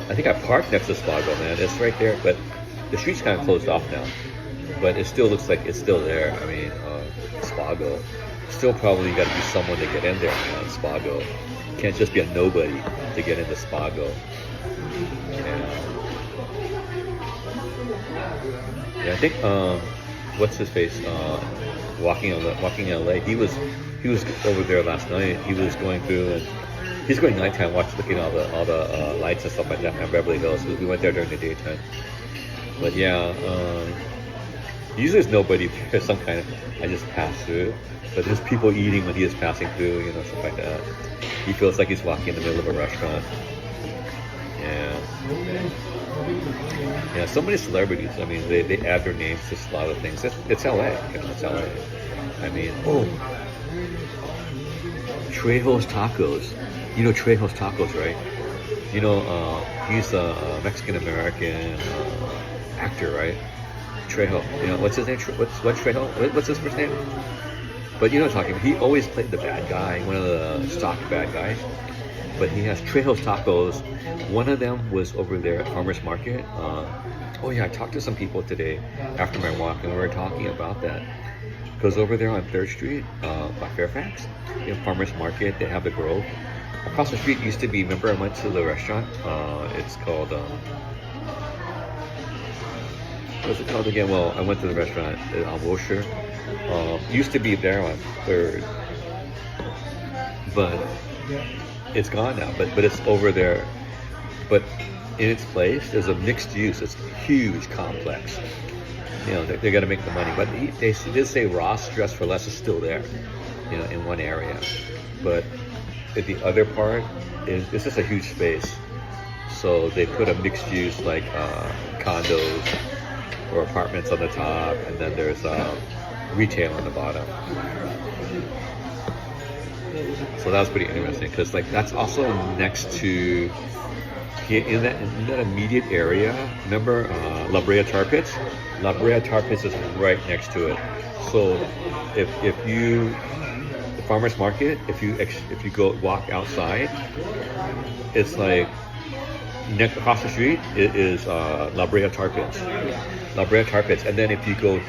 I think I parked next to Spago, man. It's right there, but the street's kind of closed off now. but it still looks like it's still there. I mean, Spago. Still probably got to be someone to get in there, man. Spago. Can't just be a nobody to get into Spago. Yeah, I think what's his face? Walking LA. He was over there last night. He was going through and he's going nighttime, looking at all the lights and stuff like that in Beverly Hills. We went there during the daytime. But yeah, usually there's nobody there. Some kind of I just pass through, but there's people eating when he is passing through, stuff like that. He feels like he's walking in the middle of a restaurant. Yeah, so many celebrities. I mean, they add their names to a lot of things. It's LA, it's LA. I mean, Trejo's Tacos. You know Trejo's Tacos, right? He's a Mexican-American actor, right? Trejo. What's his name? What's Trejo? What's his first name? But you know what I'm talking about. He always played the bad guy, one of the stock bad guys. But he has Trejo's Tacos. One of them was over there at Farmer's Market. I talked to some people today after my walk, and we were talking about that. Because over there on 3rd Street by Fairfax, Farmer's Market, they have the Grove. Across the street used to be, remember I went to the restaurant? It's called, what's it called again? Well, I went to the restaurant on Wilshire. Used to be there on 3rd. But it's gone now, but it's over there. But in its place, there's a mixed use. It's a huge complex. They got to make the money. But they did say Ross Dress for Less is still there, in one area. But at the other part, it's just a huge space. So they put a mixed use like condos or apartments on the top, and then there's retail on the bottom. So that was pretty interesting because that's also next to in that immediate area. Remember La Brea Tar Pits? La Brea Tar Pits is right next to it. So if you the Farmer's Market, if you go walk outside, it's like next across the street is La Brea Tar Pits. La Brea Tar Pits, and then if you go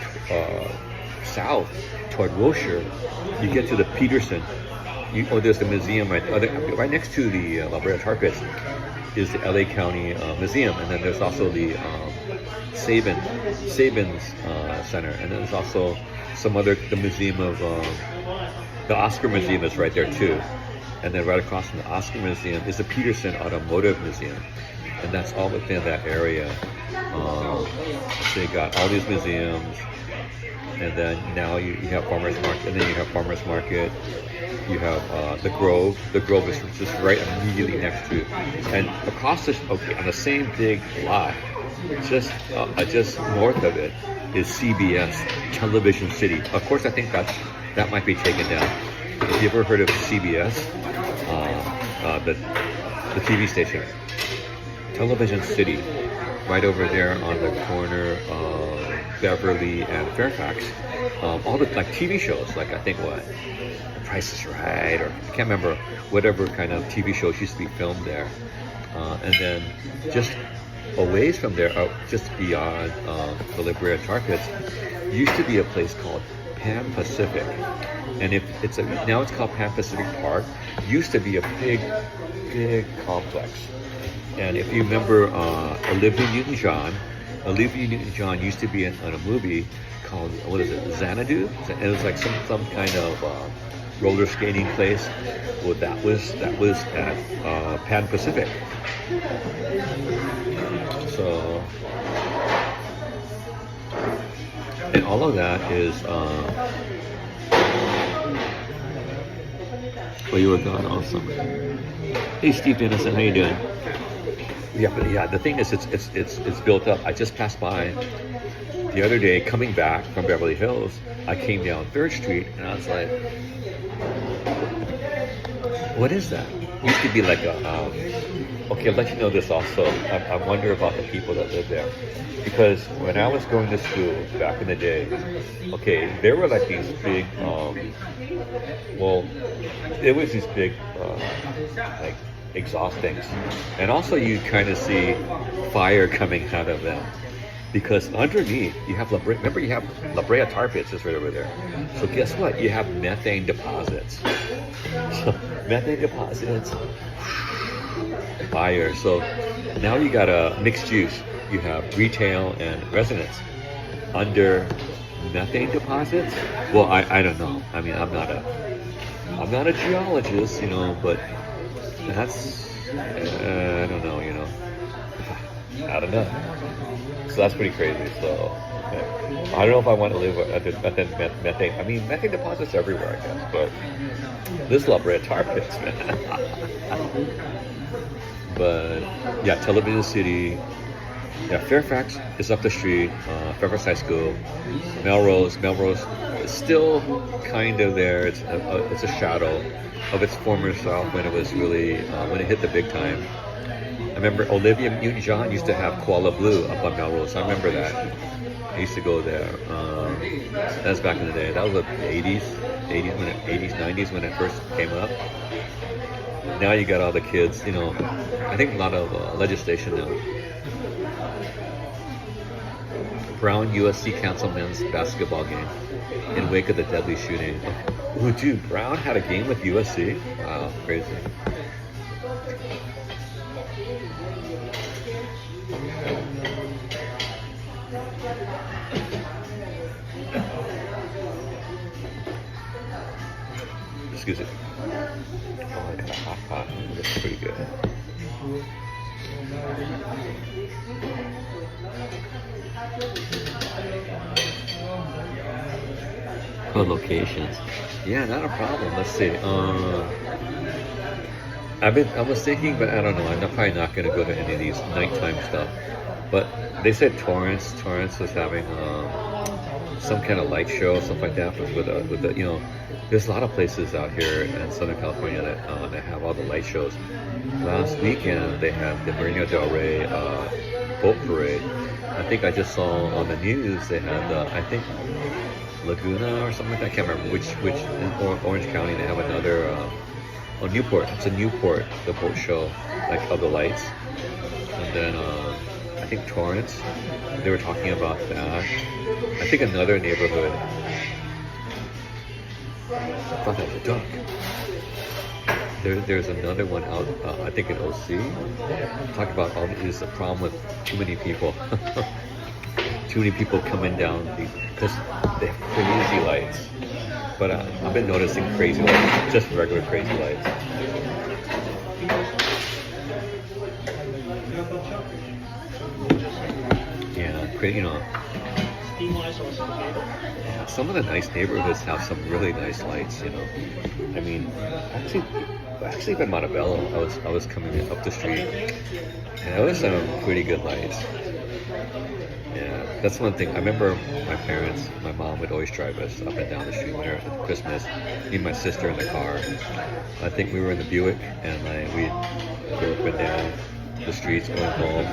south toward Wilshire, you get to the Peterson. There's the museum right next to the La Brea Tar Pits is the LA County Museum, and then there's also the Sabins Center, and then there's also the Museum of the Oscar Museum is right there too, and then right across from the Oscar Museum is the Peterson Automotive Museum, and that's all within that area. So you got all these museums, and then now you have Farmer's Market, and then you have Farmer's Market. You have the Grove. The Grove is just right immediately next to it, and across on the same big lot, just north of it is CBS, Television City. Of course, I think that might be taken down. Have you ever heard of CBS, the TV station? Television City, right over there on the corner of Beverly and Fairfax. All the TV shows, I think Price is Right, or I can't remember, whatever kind of TV shows used to be filmed there. And then just a ways from there, just beyond the La Brea Tar Pits, used to be a place called Pan Pacific. And now it's called Pan Pacific Park. Used to be a big complex. And if you remember Olivia Newton-John used to be in a movie called, Xanadu? And it was like some kind of roller skating place. Well, that was at Pan Pacific. So, and all of that is you were gone. Awesome. Hey, Steve Dennison, how you doing? Yeah, the thing is, it's built up. I just passed by the other day coming back from Beverly Hills. I came down 3rd Street and I was like, what is that? Used to be like okay, I'll let you know this also. I wonder about the people that live there. Because when I was going to school back in the day, okay, there were like these big, there was these big, like exhaust things. And also you kind of see fire coming out of them. because underneath you have remember you have La Brea tar pits is right over there. So guess what? You have methane deposits. So methane deposits, fire. So now you got a mixed use. You have retail and residence under methane deposits. Well, I don't know. I mean, I'm not a geologist, but that's I don't know, I don't know. So that's pretty crazy. So I don't know if I want to live at the methane. I mean, methane deposits everywhere, I guess, but this La Brea tar pits, man. But yeah, Television City. Yeah, Fairfax is up the street. Fairfax High School. Melrose is still kind of there. It's a shadow of its former self when it was really when it hit the big time. I remember Olivia Newton-John used to have Koala Blue up on Melrose. I remember that. I used to go there. That's back in the day. That was the 80s, 90s when it first came up. Now you got all the kids. I think a lot of legislation now. Brown USC cancel men's basketball game in wake of the deadly shooting. Oh, dude, Brown had a game with USC? Wow, crazy. Excuse me. Oh, I got a hot pot. That's pretty good. Oh, locations. Yeah, not a problem. Let's see. I was thinking, but I don't know. I'm probably not going to go to any of these nighttime stuff. But they said Torrance was having some kind of light show, stuff like that. With the there's a lot of places out here in Southern California that have all the light shows. Last weekend they had the Marina Del Rey boat parade. I think I just saw on the news they had I think Laguna or something like that. I can't remember which in Orange County they have another. Newport. It's a Newport, the boat show, like of the lights. And then I think Torrance, they were talking about that. I think another neighborhood. I thought that was a duck. There's another one out, I think in OC. Talk about all is the problem with too many people. Too many people coming down because they have crazy lights. But I've been noticing crazy lights, just regular crazy lights. Yeah, yeah, some of the nice neighborhoods have some really nice lights. I mean, actually, in Montebello, I was coming up the street, and there was some pretty good lights. Yeah, that's one thing. I remember my mom would always drive us up and down the street whenever at Christmas. Me and my sister in the car. I think we were in the Buick, and we'd go up and down the streets going home.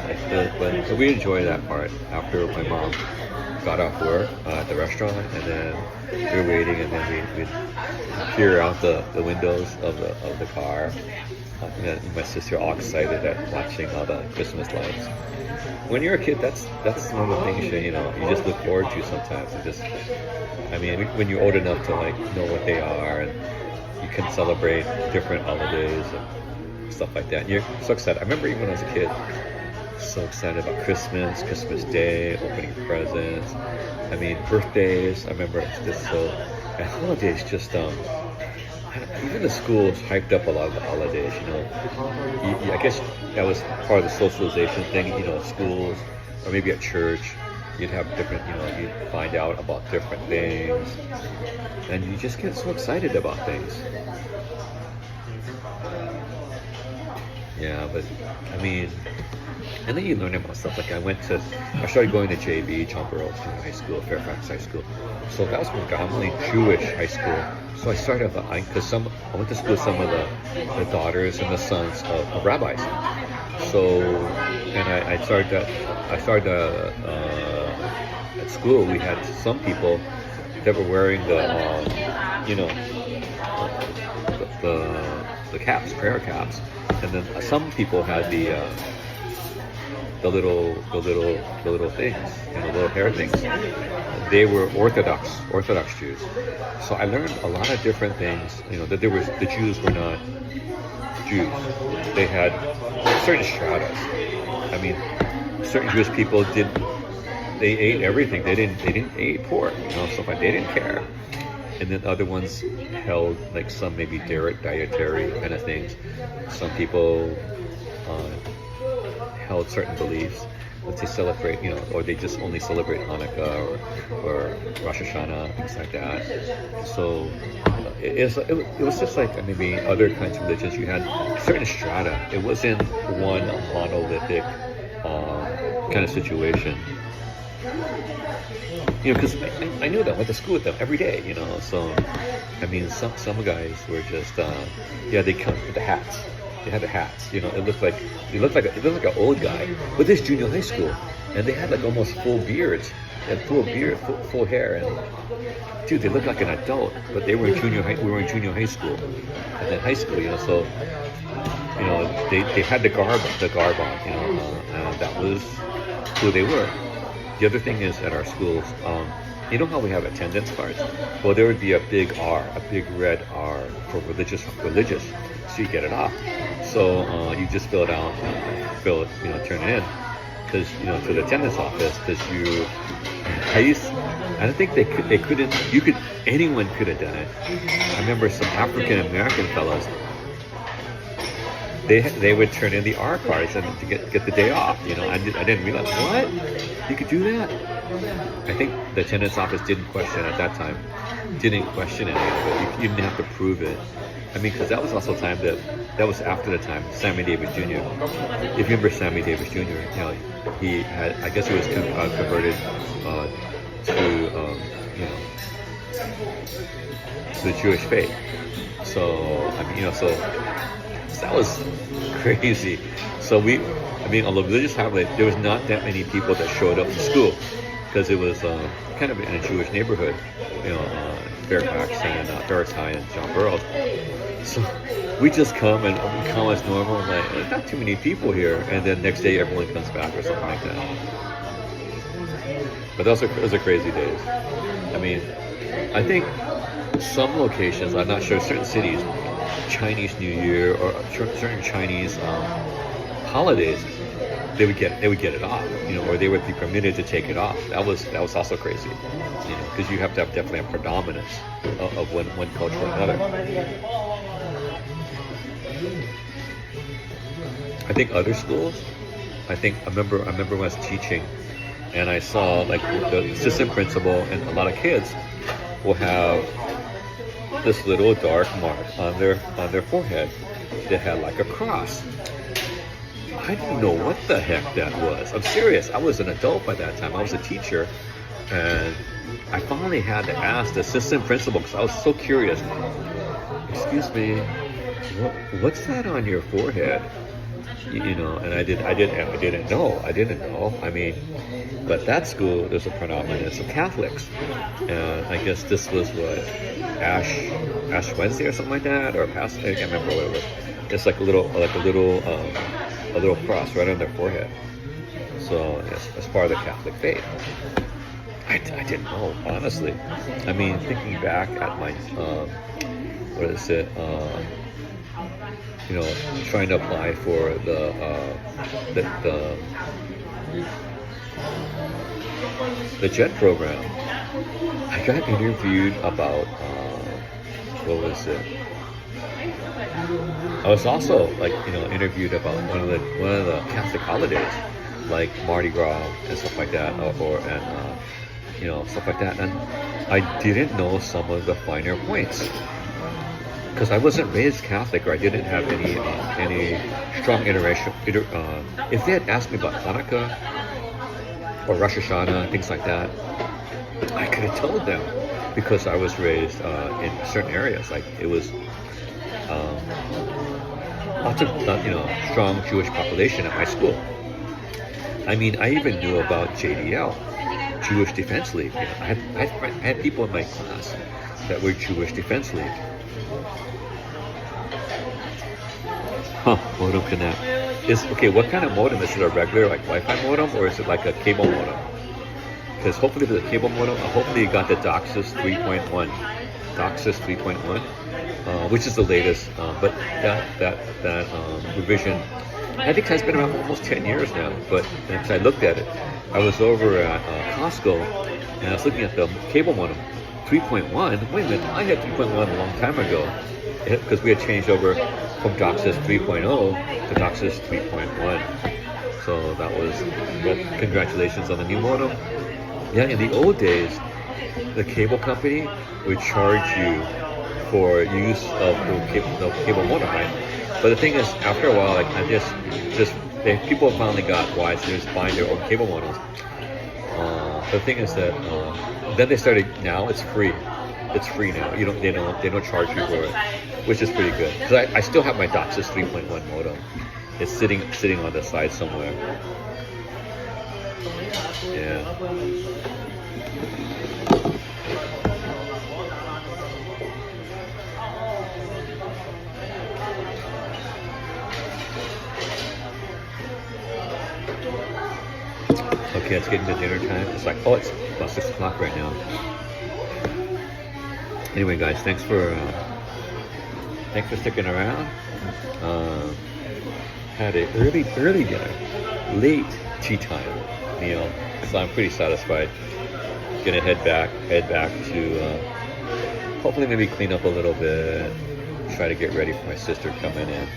But we enjoyed that part after my mom got off work at the restaurant, and then we were waiting, and then we'd peer out the windows of the car. And my sister all excited at watching all the Christmas lights. When you're a kid, that's one of the things you just look forward to sometimes. When you're old enough to know what they are, and you can celebrate different holidays and stuff like that. And you're so excited. I remember even when I was a kid, so excited about Christmas Day, opening presents. Birthdays. I remember and holidays just even the schools hyped up a lot of the holidays, I guess that was part of the socialization thing, schools or maybe at church, you'd have different, you'd find out about different things, and you just get so excited about things. Yeah, but and then you learn about stuff. I started going to JV, John Burroughs Junior High School, Fairfax High School. So that was predominantly Jewish high school. So I started, because I went to school with some of the daughters and the sons of rabbis. So, and I started at school. We had some people that were wearing the caps, prayer caps, and then some people had the little things, little hair things. They were Orthodox Jews. So I learned a lot of different things. That the Jews were not Jews. They had certain stratas. I mean, certain Jewish people they ate everything. They didn't eat pork, stuff like they didn't care. And then other ones held like some maybe dietary kind of things. Some people held certain beliefs that they celebrate, or they just only celebrate Hanukkah or Rosh Hashanah, things like that. So it was just like maybe other kinds of religions. You had certain strata. It wasn't one monolithic kind of situation. Because I knew them, went to school with them every day, So, I mean, some guys were just, they come with the hats. They had the hats, It looked like an old guy, but this junior high school, and they had like almost full beards, and full hair, and dude, they looked like an adult, but they were in junior high. We were in junior high school, and then high school, So, they had the garb on, and that was who they were. The other thing is at our schools, how we have attendance cards? Well, there would be a big R, a big red R for religious, so you get it off. So you just fill it out, turn it in, because to the attendance office, because I don't think anyone could have done it. I remember some African American fellows. They would turn in the R cards and to get the day off. I didn't realize what you could do that. I think the attendance office didn't question any of it. You didn't have to prove it. I mean, because that was also time that was after the time Sammy Davis Jr. If you remember Sammy Davis Jr., he had, I guess he was converted to the Jewish faith. So I mean, so that was crazy. So on the religious highway, there was not that many people that showed up to school because it was kind of in a Jewish neighborhood, Fairfax and Fairfax High and John Burroughs. So we just come and we come as normal, and like, there's not too many people here, and then next day everyone comes back or something like that. But those are crazy days. I mean, I think some locations, I'm not sure, certain cities, Chinese New Year or certain Chinese holidays, they would get it off, or they would be permitted to take it off. That was also crazy, because you have to have definitely a predominance of one culture or another. I think other schools, I remember when I was teaching, and I saw like the assistant principal and a lot of kids will have this little dark mark on their forehead that had like a cross. I didn't know what the heck that was. I'm serious. I was an adult by that time. I was a teacher, and I finally had to ask the assistant principal because I was so curious. Excuse me, what's that on your forehead? And I didn't know. I mean, but that school, there's a predominance of Catholics, and I guess this was what, Ash Wednesday or something like that, or past, I can't remember what it was. It's like a little cross right on their forehead. So yes, as part of the Catholic faith. I didn't know, honestly. I mean, thinking back at my trying to apply for the JET program, I got interviewed about what was it? I was also interviewed about one of the Catholic holidays, like Mardi Gras and stuff like that, stuff like that, and I didn't know some of the finer points. Because I wasn't raised Catholic, or I didn't have any strong interaction. If they had asked me about Hanukkah or Rosh Hashanah, things like that, I could have told them because I was raised in certain areas. Like it was lots of strong Jewish population at my school. I mean, I even knew about JDL, Jewish Defense League. I had people in my class that were Jewish Defense League. Huh, modem connect. Is okay, what kind of modem? Is it a regular like Wi-Fi modem or is it like a cable modem? Because hopefully with the cable modem, hopefully you got the DOCSIS 3.1. DOCSIS 3.1, which is the latest, but that revision, I think has been around for almost 10 years now. But as I looked at it, I was over at Costco and I was looking at the cable modem, 3.1. Wait a minute, I had 3.1 a long time ago because we had changed over from DOCSIS 3.0 to DOCSIS 3.1. So that was, well, congratulations on the new modem. Yeah, in the old days, the cable company would charge you for use of the cable modem, right? But the thing is, after a while, like people finally got wise to just buying their own cable modems. The thing is that then they started. Now it's free. It's free now. They don't charge you for it, which is pretty good. Because I still have my DOCSIS 3.1 modem. It's sitting on the side somewhere. Yeah. Okay, it's getting to dinner time. It's like, oh, it's about 6 o'clock right now. Anyway, guys, thanks for sticking around. Had an early dinner, late tea time meal, so I'm pretty satisfied. Gonna head back to hopefully maybe clean up a little bit, try to get ready for my sister coming in.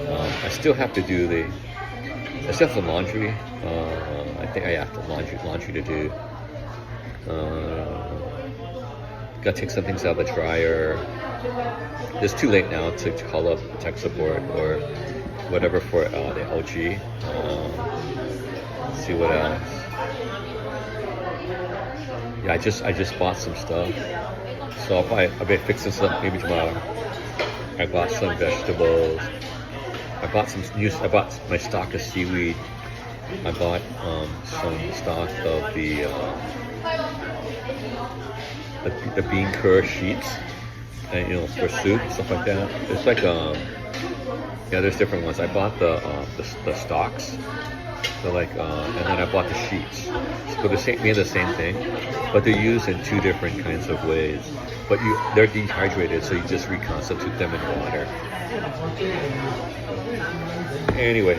I still have to do some laundry. I think I have the laundry to do. Gotta take some things out of the dryer. It's too late now to call up tech support or whatever for the LG. See what else. Yeah, I just bought some stuff, so I'll be fixing stuff maybe tomorrow. I bought some vegetables. I bought my stock of seaweed. I bought some stock of the bean curd sheets, and for soup, stuff like that. It's like yeah, there's different ones. I bought the stocks, so and then I bought the sheets. So made the same thing, but they're used in two different kinds of ways. But they're dehydrated, so you just reconstitute them in water. Anyway,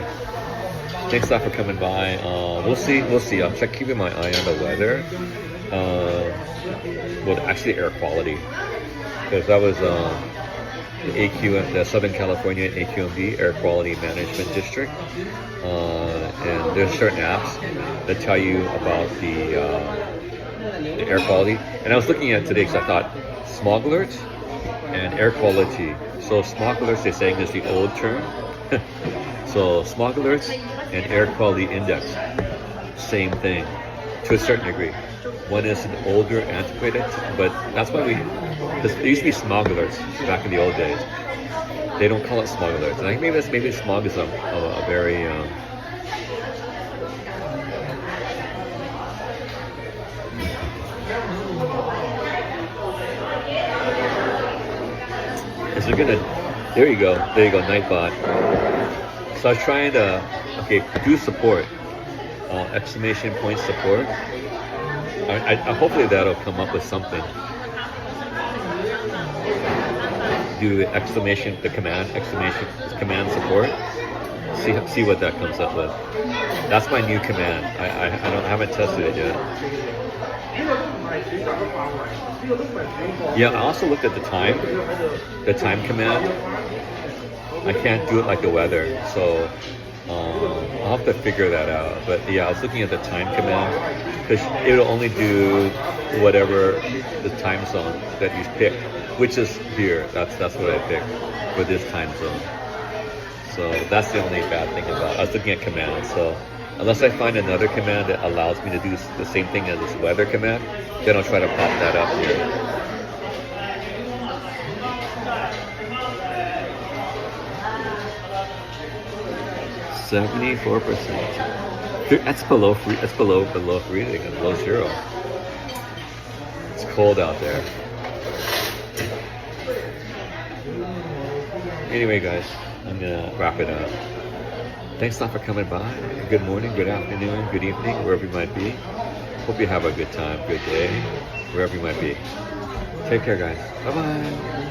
thanks a lot for coming by. We'll see. I'm keeping my eye on the weather. Well, actually, air quality, because that was the Southern California AQMD, Air Quality Management District, and there's certain apps that tell you about the air quality. And I was looking at it today because I thought smog alerts and air quality. So smog alerts, they're saying, is the old term. So smog alerts and air quality index, same thing to a certain degree. One is an older, antiquated, but that's why because it used to be smog alerts back in the old days. They don't call it smog alerts. And I think maybe smog is a very there you go, Nightbot. So I was trying to, do support, exclamation point support. I hopefully that'll come up with something. Do the command support. See what that comes up with. That's my new command. I haven't tested it yet. Yeah, I also looked at the time command. I can't do it like the weather, so I'll have to figure that out. But yeah, I was looking at the time command, because it'll only do whatever the time zone that you pick, which is here. That's what I picked for this time zone. So that's the only bad thing about it. I was looking at commands, so unless I find another command that allows me to do the same thing as this weather command, then I'll try to pop that up here. 74%. That's below freezing. It's below zero. It's cold out there. Anyway, guys, I'm gonna wrap it up. Thanks a lot for coming by. Good morning, good afternoon, good evening, wherever you might be. Hope you have a good time, good day, wherever you might be. Take care, guys. Bye-bye.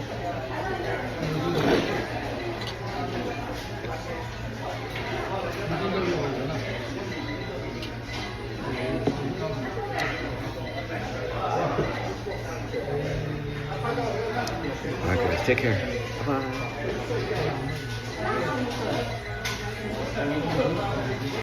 All right, guys. Take care. Bye-bye.